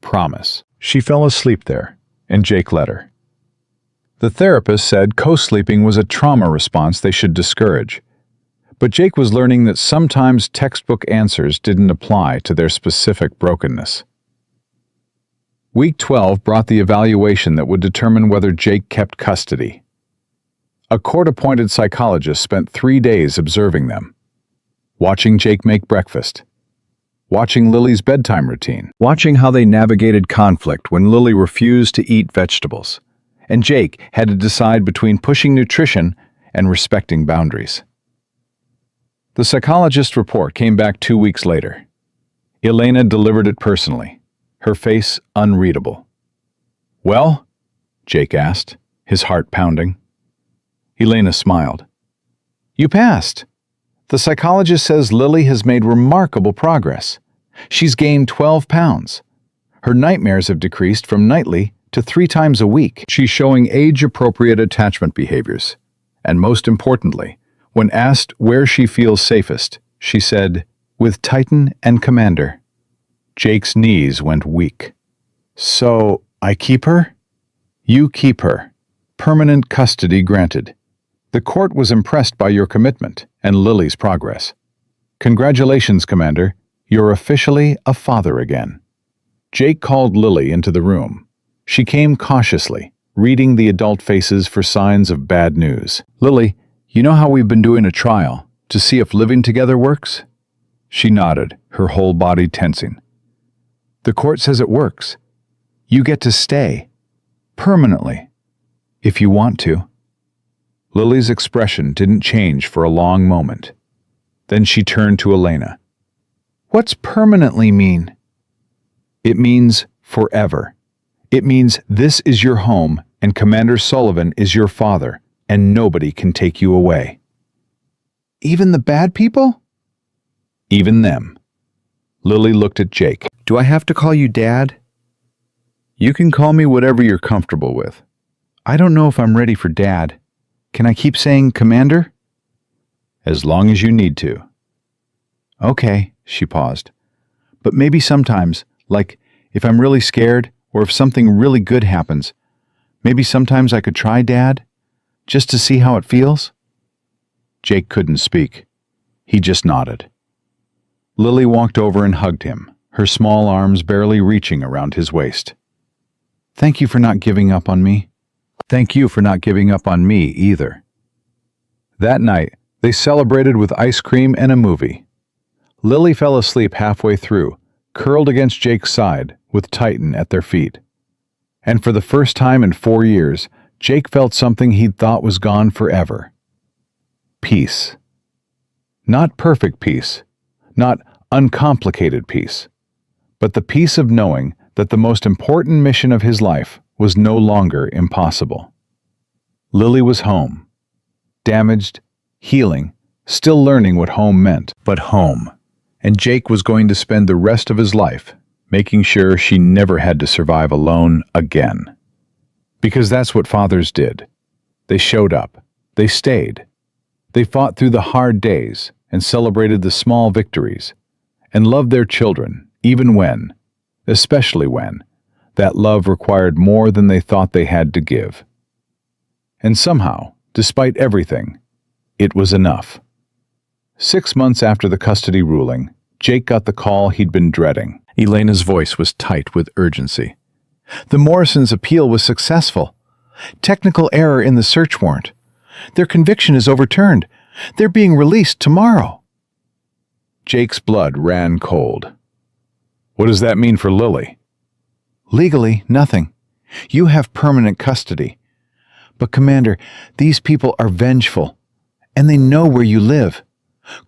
Speaker 1: Promise. She fell asleep there, and Jake let her. The therapist said co-sleeping was a trauma response they should discourage. But Jake was learning that sometimes textbook answers didn't apply to their specific brokenness. Week 12 brought the evaluation that would determine whether Jake kept custody. A court-appointed psychologist spent 3 days observing them, watching Jake make breakfast, watching Lily's bedtime routine, watching how they navigated conflict when Lily refused to eat vegetables, and Jake had to decide between pushing nutrition and respecting boundaries. The psychologist's report came back 2 weeks later.
Speaker 2: Elena delivered it personally, her face unreadable. "Well?" Jake asked, his heart pounding. Elena smiled. "You passed. The psychologist says Lily has made remarkable progress. She's gained 12 pounds. Her nightmares have decreased from nightly to 3 times a week. She's showing age-appropriate attachment behaviors. And most importantly, when asked where she feels safest, she said, 'With Titan and Commander.'" Jake's knees went weak. "So, I keep her?" "You keep her. Permanent custody granted. The court was impressed by your commitment and Lily's progress. Congratulations, Commander. You're officially a father again." Jake called Lily into the room. She came cautiously, reading the adult faces for signs of bad news. "Lily, you know how we've been doing a trial to see if living together works?" She nodded, her whole body tensing. "The court says it works. You get to stay. Permanently. If you want to." Lily's expression didn't change for a long moment. Then she turned to Elena. "What's permanently mean?" "It means forever. It means this is your home and Commander Sullivan is your father, and nobody can take you away." "Even the bad people?" "Even them." Lily looked at Jake. "Do I have to call you Dad?" "You can call me whatever you're comfortable with. I don't know if I'm ready for Dad. Can I keep saying Commander?" "As long as you need to." "Okay," she paused. "But maybe sometimes, like if I'm really scared or if something really good happens, maybe sometimes I could try Dad, just to see how it feels?" Jake couldn't speak. He just nodded. Lily walked over and hugged him, her small arms barely reaching around his waist. "Thank you for not giving up on me." "Thank you for not giving up on me either." That night, they celebrated with ice cream and a movie. Lily fell asleep halfway through, curled against Jake's side, with Titan at their feet. And for the first time in 4 years, Jake felt something he'd thought was gone forever. Peace. Not perfect peace, not uncomplicated peace, but the peace of knowing that the most important mission of his life was no longer impossible. Lily was home. Damaged, healing, still learning what home meant, but home. And Jake was going to spend the rest of his life making sure she never had to survive alone again. Because that's what fathers did. They showed up. They stayed. They fought through the hard days and celebrated the small victories and loved their children, even when, especially when, that love required more than they thought they had to give. And somehow, despite everything, it was enough. 6 months after the custody ruling, Jake got the call he'd been dreading. Elena's voice was tight with urgency. "The Morrisons' appeal was successful. Technical error in the search warrant. Their conviction is overturned. They're being released tomorrow." Jake's blood ran cold. "What does that mean for Lily?" "Legally, nothing. You have permanent custody. But, Commander, these people are vengeful, and they know where you live.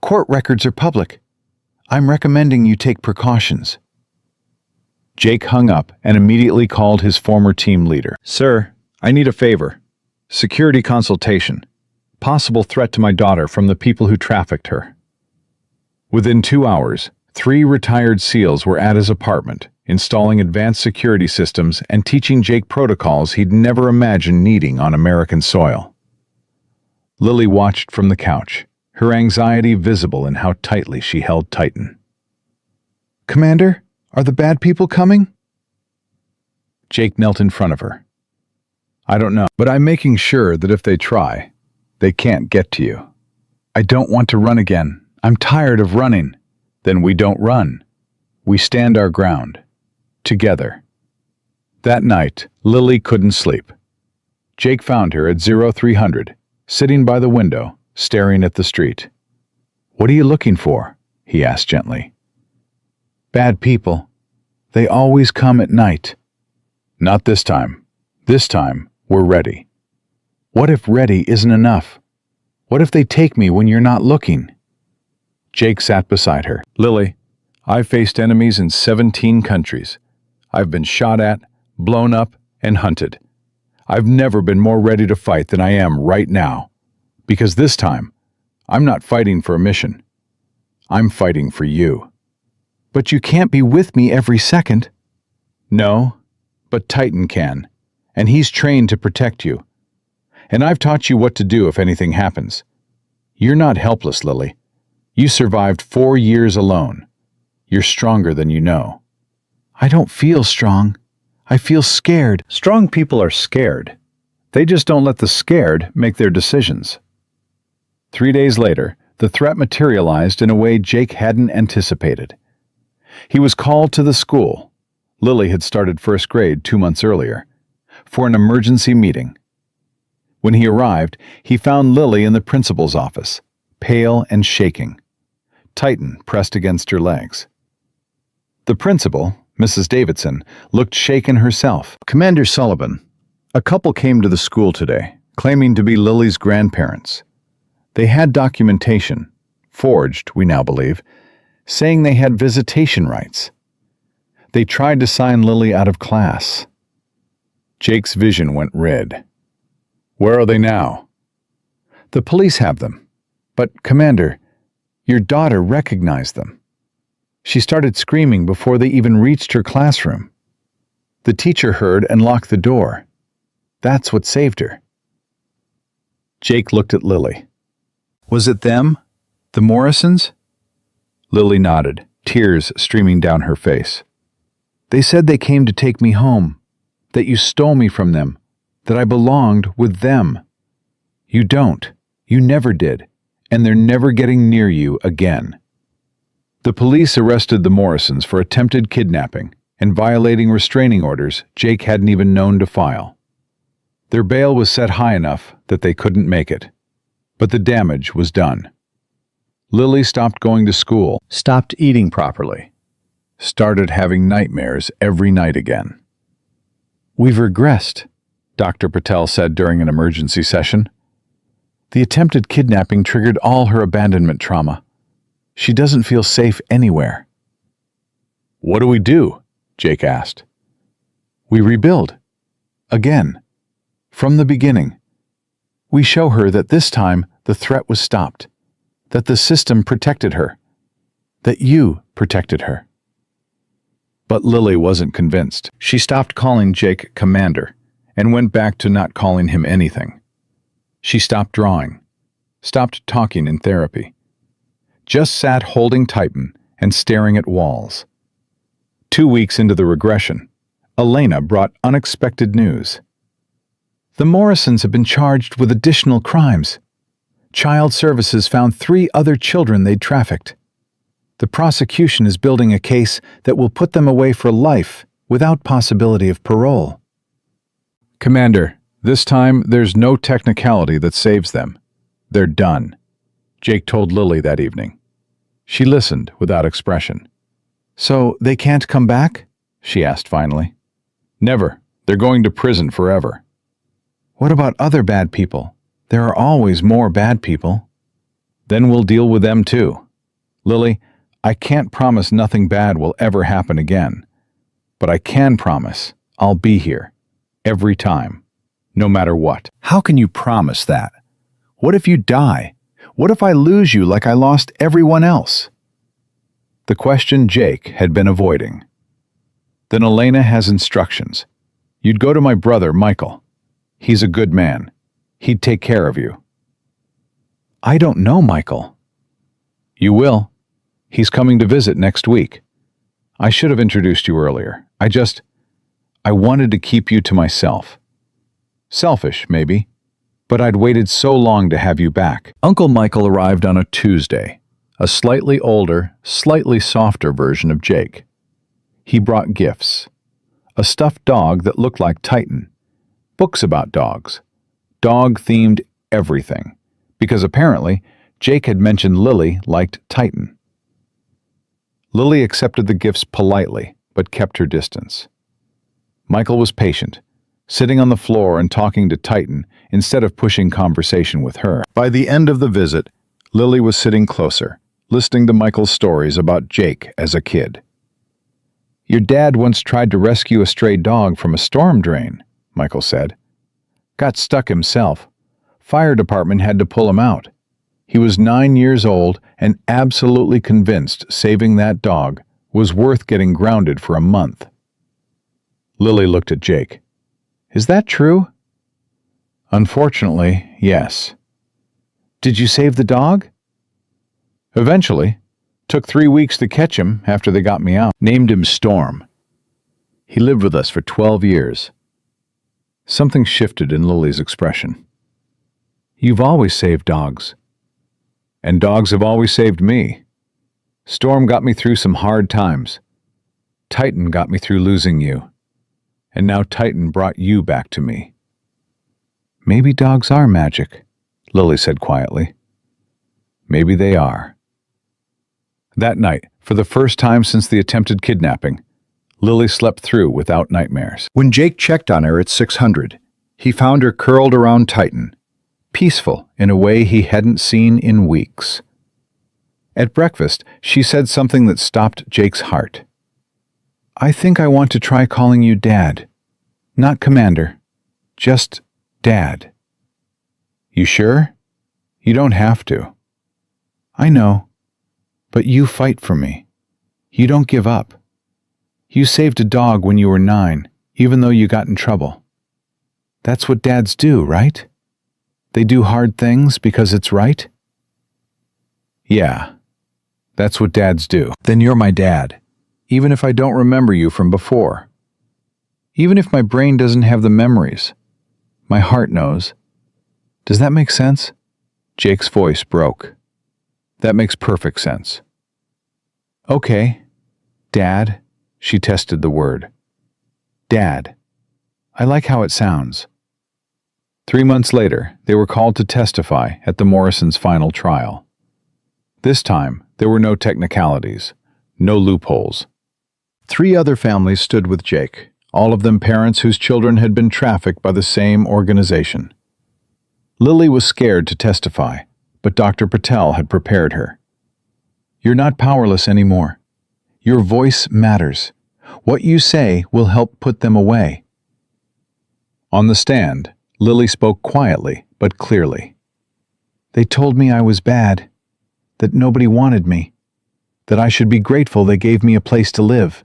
Speaker 2: Court records are public. I'm recommending you take precautions." Jake hung up and immediately called his former team leader. "Sir, I need a favor. Security consultation. Possible threat to my daughter from the people who trafficked her." Within 2 hours, 3 retired SEALs were at his apartment, installing advanced security systems and teaching Jake protocols he'd never imagined needing on American soil. Lily watched from the couch, her anxiety visible in how tightly she held Titan. "Commander, are the bad people coming?" Jake knelt in front of her. "I don't know, but I'm making sure that if they try, they can't get to you. I don't want to run again. I'm tired of running." "Then we don't run. We stand our ground. Together." That night, Lily couldn't sleep. Jake found her at 0300, sitting by the window, staring at the street. "What are you looking for?" he asked gently. "Bad people. They always come at night." "Not this time. This time, we're ready." "What if ready isn't enough? What if they take me when you're not looking?" Jake sat beside her. "Lily, I've faced enemies in 17 countries. I've been shot at, blown up, and hunted. I've never been more ready to fight than I am right now. Because this time, I'm not fighting for a mission. I'm fighting for you.
Speaker 3: But you can't be with me every second.
Speaker 2: No, but Titan can, and he's trained to protect you. And I've taught you what to do if anything happens. You're not helpless, Lily. You survived 4 years alone. You're stronger than you know.
Speaker 3: I don't feel strong. I feel scared.
Speaker 1: Strong people are scared. They just don't let the scared make their decisions. 3 days later, the threat materialized in a way Jake hadn't anticipated. He was called to the school. Lily had started first grade 2 months earlier, for an emergency meeting. When he arrived, he found Lily in the principal's office, pale and shaking, Titan pressed against her legs. The principal, Mrs. Davidson, looked shaken herself.
Speaker 3: Commander Sullivan,
Speaker 1: A couple came to the school today, claiming to be Lily's grandparents. They had documentation, forged, we now believe, saying they had visitation rights. They tried to sign Lily out of class. Jake's vision went red. Where are they now? The police have them. But, Commander, your daughter recognized them. She started screaming before they even reached her classroom. The teacher heard and locked the door. That's what saved her. Jake looked at Lily.
Speaker 3: Was it them? The Morrisons?
Speaker 1: Lily nodded, tears streaming down her face.
Speaker 3: They said they came to take me home, that you stole me from them, that I belonged with them. You don't. You never did, and they're never getting near you again.
Speaker 1: The police arrested the Morrisons for attempted kidnapping and violating restraining orders Jake hadn't even known to file. Their bail was set high enough that they couldn't make it, but the damage was done. Lily stopped going to school,
Speaker 3: Stopped eating properly.
Speaker 1: started having nightmares every night again.
Speaker 3: We've regressed.
Speaker 1: Dr. Patel said during an emergency session. The attempted kidnapping triggered all her abandonment trauma. She doesn't feel safe anywhere. What do we do? Jake asked. We rebuild. Again. From the beginning. We show her that this time the threat was stopped, that the system protected her, that you protected her. But Lily wasn't convinced. She stopped calling Jake Commander and went back to not calling him anything. She stopped drawing, stopped talking in therapy, just sat holding Titan and staring at walls. 2 weeks into the regression, Elena brought unexpected news. The Morrisons have been charged with additional crimes. Child Services found 3 other children they'd trafficked. The prosecution is building a case that will put them away for life without possibility of parole. Commander, this time there's no technicality that saves them. They're done, Jake told Lily that evening. She listened without expression. So they can't come back? She asked finally. Never. They're going to prison forever.
Speaker 3: What about other bad people? There are always more bad people.
Speaker 1: Then we'll deal with them too. Lily, I can't promise nothing bad will ever happen again. But I can promise I'll be here. Every time. No matter what.
Speaker 3: How can you promise that? What if you die? What if I lose you like I lost everyone else?
Speaker 1: The question Jake had been avoiding. Then Elena has instructions. You'd go to my brother, Michael. He's a good man. He'd take care of you.
Speaker 3: I don't know Michael.
Speaker 1: You will. He's coming to visit next week. I should have introduced you earlier. I wanted to keep you to myself. Selfish, maybe, but I'd waited so long to have you back. Uncle Michael arrived on a Tuesday, a slightly older, slightly softer version of Jake. He brought gifts. A stuffed dog that looked like Titan. Books about dogs. Dog-themed everything, because apparently Jake had mentioned Lily liked Titan. Lily accepted the gifts politely, but kept her distance. Michael was patient, sitting on the floor and talking to Titan instead of pushing conversation with her. By the end of the visit, Lily was sitting closer,
Speaker 2: listening to Michael's stories about Jake as a kid. "Your dad once tried to rescue a stray dog from a storm drain," Michael said. "Got stuck himself. Fire department had to pull him out. He was 9 years old and absolutely convinced saving that dog was worth getting grounded for a month." Lily looked at Jake. "Is that true?" "Unfortunately, yes." "Did you save the dog?" "Eventually. Took 3 weeks to catch him after they got me out. Named him Storm. He lived with us for 12 years. Something shifted in Lily's expression. "You've always saved dogs." "And dogs have always saved me. Storm got me through some hard times. Titan got me through losing you. And now Titan brought you back to me." "Maybe dogs are magic," Lily said quietly. "Maybe they are." That night, for the first time since the attempted kidnapping, Lily slept through without nightmares. When Jake checked on her at 600, he found her curled around Titan, peaceful in a way he hadn't seen in weeks. At breakfast, she said something that stopped Jake's heart. "I think I want to try calling you Dad. Not Commander. Just Dad." "You sure? You don't have to." "I know. But you fight for me. You don't give up. You saved a dog when you were 9, even though you got in trouble. That's what dads do, right? They do hard things because it's right?" "Yeah, that's what dads do." "Then you're my dad, even if I don't remember you from before. Even if my brain doesn't have the memories. My heart knows. Does that make sense?" Jake's voice broke. "That makes perfect sense." "Okay, Dad," she tested the word. "Dad. I like how it sounds." 3 months later, they were called to testify at the Morrisons' final trial. This time, there were no technicalities, no loopholes. 3 other families stood with Jake, all of them parents whose children had been trafficked by the same organization. Lily was scared to testify, but Dr. Patel had prepared her. "You're not powerless anymore. Your voice matters. What you say will help put them away." On the stand, Lily spoke quietly but clearly. "They told me I was bad, that nobody wanted me, that I should be grateful they gave me a place to live.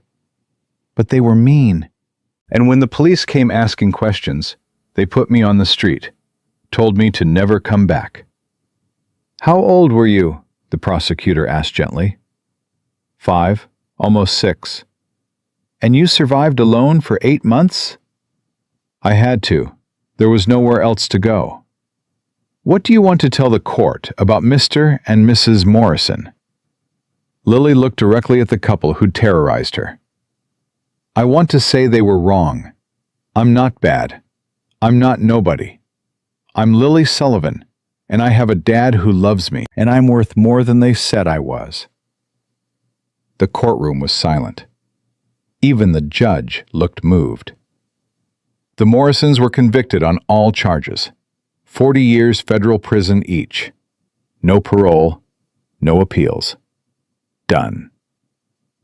Speaker 2: But they were mean. And when the police came asking questions, they put me on the street, told me to never come back." "How old were you?" the prosecutor asked gently. 5, almost 6. "And you survived alone for 8 months?" "I had to. There was nowhere else to go." "What do you want to tell the court about Mr. and Mrs. Morrison?" Lily looked directly at the couple who'd terrorized her. "I want to say they were wrong. I'm not bad. I'm not nobody. I'm Lily Sullivan, and I have a dad who loves me, and I'm worth more than they said I was." The courtroom was silent. Even the judge looked moved. The Morrisons were convicted on all charges. 40 years federal prison each. No parole, no appeals. Done.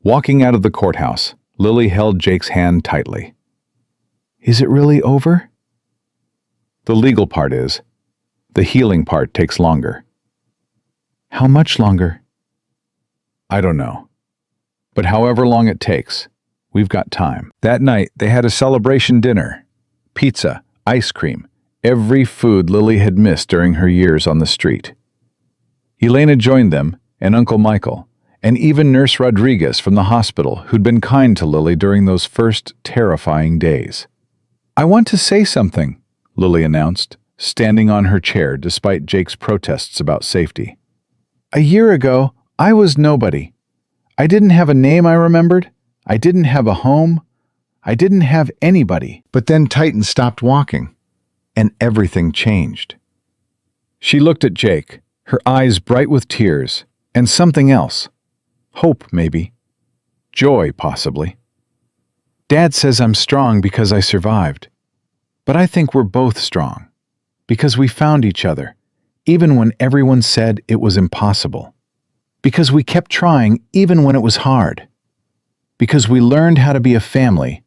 Speaker 2: Walking out of the courthouse, Lily held Jake's hand tightly. "Is it really over?" "The legal part is. The healing part takes longer." "How much longer?" "I don't know. But however long it takes, we've got time." That night, they had a celebration dinner. Pizza, ice cream, every food Lily had missed during her years on the street. Elena joined them, and Uncle Michael, and even Nurse Rodriguez from the hospital, who'd been kind to Lily during those first terrifying days. "I want to say something," Lily announced, standing on her chair despite Jake's protests about safety. "A year ago, I was nobody. I didn't have a name I remembered. I didn't have a home. I didn't have anybody. But then Titan stopped walking, and everything changed." She looked at Jake, her eyes bright with tears, and something else. Hope, maybe. Joy, possibly. "Dad says I'm strong because I survived. But I think we're both strong. Because we found each other, even when everyone said it was impossible.
Speaker 1: Because we kept trying even when it was hard. Because we learned how to be a family,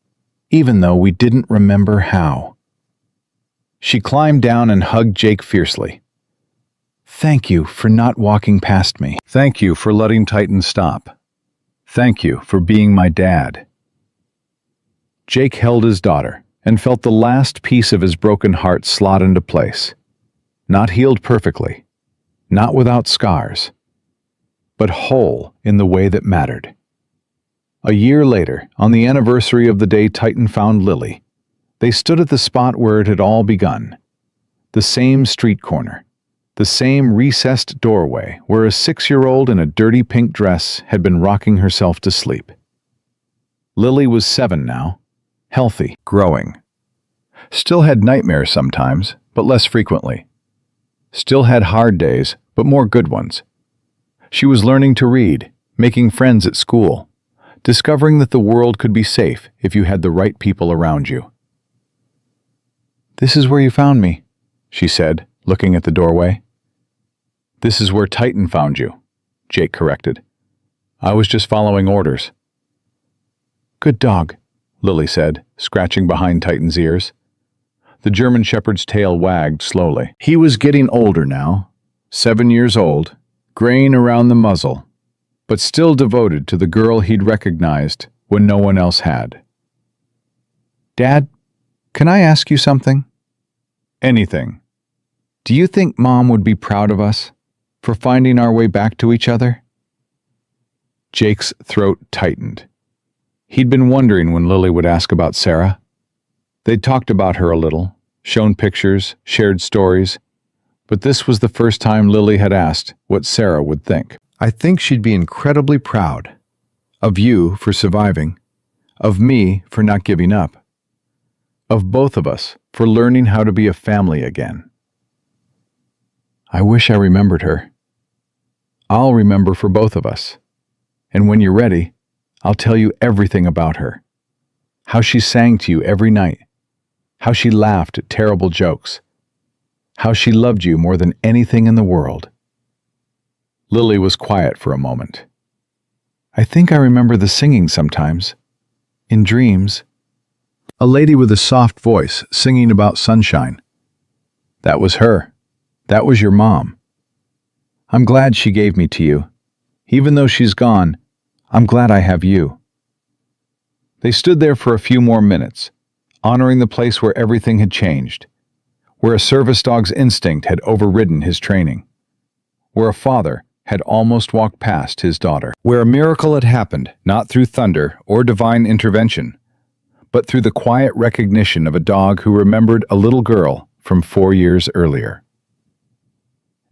Speaker 1: even though we didn't remember how. She climbed down and hugged Jake fiercely. Thank you for not walking past me.
Speaker 2: Thank you for letting Titan stop. Thank you for being my dad.
Speaker 1: Jake held his daughter and felt the last piece of his broken heart slot into place. Not healed perfectly, not without scars, but whole in the way that mattered. A year later, on the anniversary of the day Titan found Lily, they stood at the spot where it had all begun. The same street corner, the same recessed doorway where a 6-year-old in a dirty pink dress had been rocking herself to sleep. Lily was 7 now, healthy,
Speaker 2: Growing. Still had nightmares sometimes, but less frequently. Still had hard days, but more good ones. She was learning to read, making friends at school, discovering that the world could be safe if you had the right people around you.
Speaker 1: "This is where you found me," she said, looking at the doorway. "This is where Titan found you," Jake corrected. "I was just following orders." "Good dog," Lily said, scratching behind Titan's ears. The German Shepherd's tail wagged slowly. He was getting older now, 7 years old, graying around the muzzle, but still devoted to the girl he'd recognized when no one else had. "Dad, can I ask you something?" "Anything." "Do you think Mom would be proud of us for finding our way back to each other?" Jake's throat tightened. He'd been wondering when Lily would ask about Sarah. They'd talked about her a little, shown pictures, shared stories, but this was the first time Lily had asked what Sarah would think.
Speaker 2: I think she'd be incredibly proud. Of you for surviving. Of me for not giving up. Of both of us for learning how to be a family again.
Speaker 1: I wish I remembered her. I'll remember for both of us. And when you're ready, I'll tell you everything about her. How she sang to you every night. How she laughed at terrible jokes. How she loved you more than anything in the world. Lily was quiet for a moment. I think I remember the singing sometimes. In dreams.
Speaker 2: A lady with a soft voice singing about sunshine. That was her. That was your mom. I'm glad she gave me to you. Even though she's gone, I'm glad I have you. They stood there for a few more minutes, honoring the place where everything had changed, where a service dog's instinct had overridden his training, where a father had almost walked past his daughter, where a miracle had happened, not through thunder or divine intervention, but through the quiet recognition of a dog who remembered a little girl from 4 years earlier.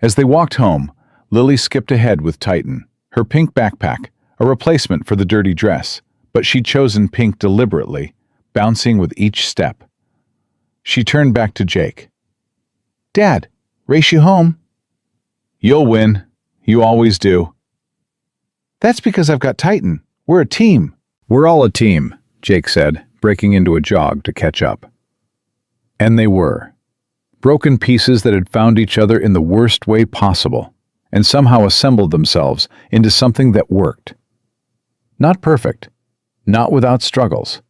Speaker 2: As they walked home, Lily skipped ahead with Titan, her pink backpack, a replacement for the dirty dress, but she'd chosen pink deliberately, bouncing with each step. She turned back to Jake. Dad, race you home. You'll win. You always do. That's because I've got Titan. We're a team. We're all a team, Jake said, breaking into a jog to catch up. And they were. Broken pieces that had found each other in the worst way possible, and somehow assembled themselves into something that worked. Not perfect, not without struggles,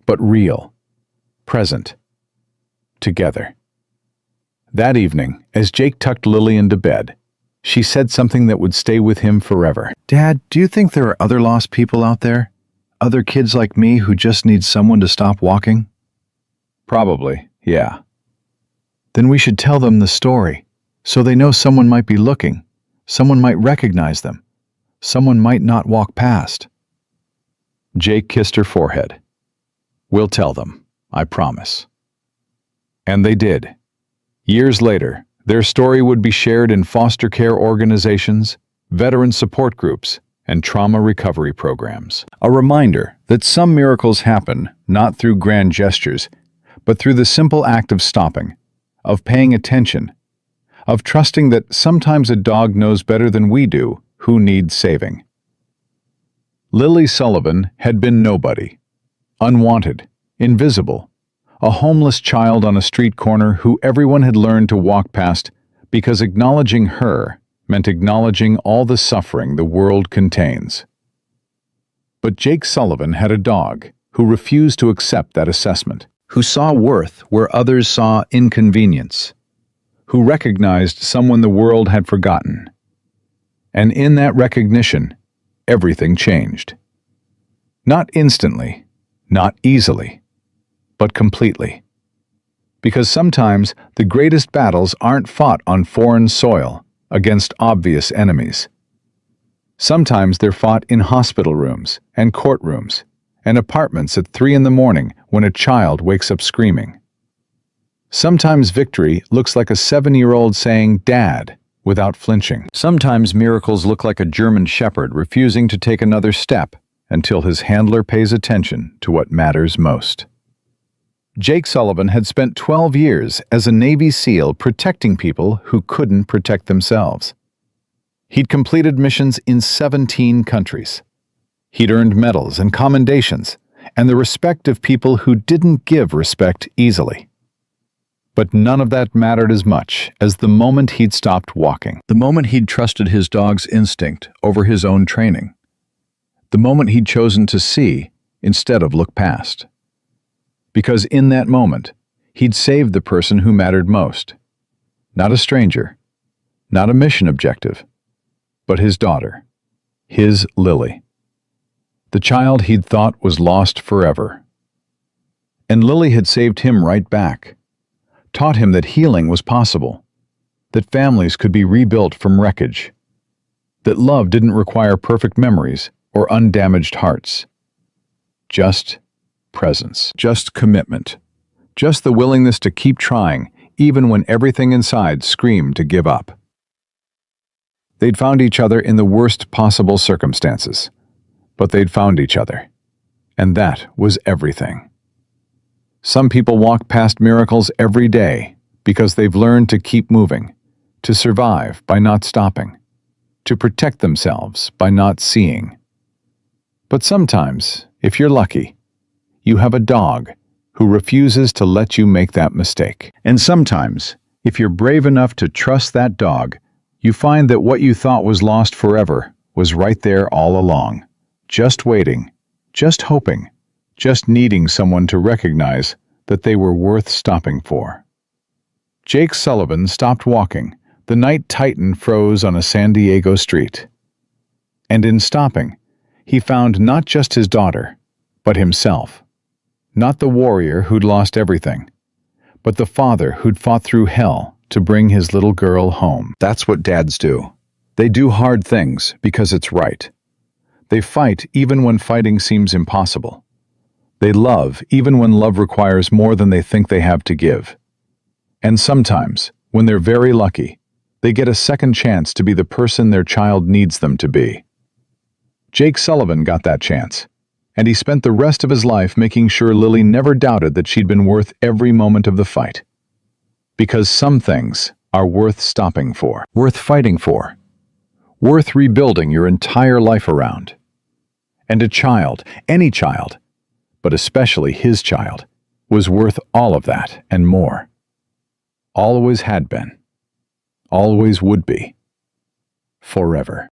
Speaker 2: but real, present, together. That evening, as Jake tucked Lily into bed, she said something that would stay with him forever. Dad, do you think there are other lost people out there? Other kids like me who just need someone to stop walking? Probably, yeah. Then we should tell them the story, so they know someone might be looking, someone might recognize them, someone might not walk past. Jake kissed her forehead. We'll tell them, I promise. And they did. Years later, their story would be shared in foster care organizations, veteran support groups, and trauma recovery programs. A reminder that some miracles happen not through grand gestures, but through the simple act of stopping, of paying attention, of trusting that sometimes a dog knows better than we do who needs saving. Lily Sullivan had been nobody, unwanted, invisible, a homeless child on a street corner who everyone had learned to walk past because acknowledging her
Speaker 1: meant acknowledging all the suffering the world contains. But Jake Sullivan had a dog who refused to accept that assessment,
Speaker 2: who saw worth where others saw inconvenience, who recognized someone the world had forgotten. And in that recognition, everything changed. Not instantly, not easily, but completely. Because sometimes the greatest battles aren't fought on foreign soil against obvious enemies. Sometimes they're fought in hospital rooms and courtrooms and apartments at 3 a.m. when a child wakes up screaming. Sometimes victory looks like a 7-year-old saying, "Dad," without flinching. Sometimes miracles look like a German shepherd refusing to take another step until his handler pays attention to what matters most. Jake Sullivan had spent 12 years as a Navy SEAL protecting people who couldn't protect themselves. He'd completed missions in 17 countries. He'd earned medals and commendations and the respect of people who didn't give respect easily. But none of that mattered as much as the moment he'd stopped walking. The moment he'd trusted his dog's instinct over his own training. The moment he'd chosen to see instead of look past. Because in that moment, he'd saved the person who mattered most. Not a stranger, not a mission objective, but his daughter, his Lily. The child he'd thought was lost forever. And Lily had saved him right back, taught him that healing was possible, that families could be rebuilt from wreckage, that love didn't require perfect memories or undamaged hearts. Just presence, just commitment, just the willingness to keep trying even when everything inside screamed to give up. They'd found each other in the worst possible circumstances, but they'd found each other, and that was everything. Some people walk past miracles every day because they've learned to keep moving, to survive by not stopping, to protect themselves by not seeing. But sometimes, if you're lucky, you have a dog who refuses to let you make that mistake. And sometimes, if you're brave enough to trust that dog, you find that what you thought was lost forever was right there all along, just waiting, just hoping, just needing someone to recognize that they were worth stopping for. Jake Sullivan stopped walking the night Titan froze on a San Diego street. And in stopping, he found not just his daughter, but himself. Not the warrior who'd lost everything, but the father who'd fought through hell to bring his little girl home. That's what dads do. They do hard things because it's right. They fight even when fighting seems impossible. They love even when love requires more than they think they have to give. And sometimes, when they're very lucky, they get a second chance to be the person their child needs them to be. Jake Sullivan got that chance, and he spent the rest of his life making sure Lily never doubted that she'd been worth every moment of the fight. Because some things are worth stopping for, worth fighting for, worth rebuilding your entire life around. And a child, any child, but especially his child, was worth all of that and more. Always had been. Always would be. Forever.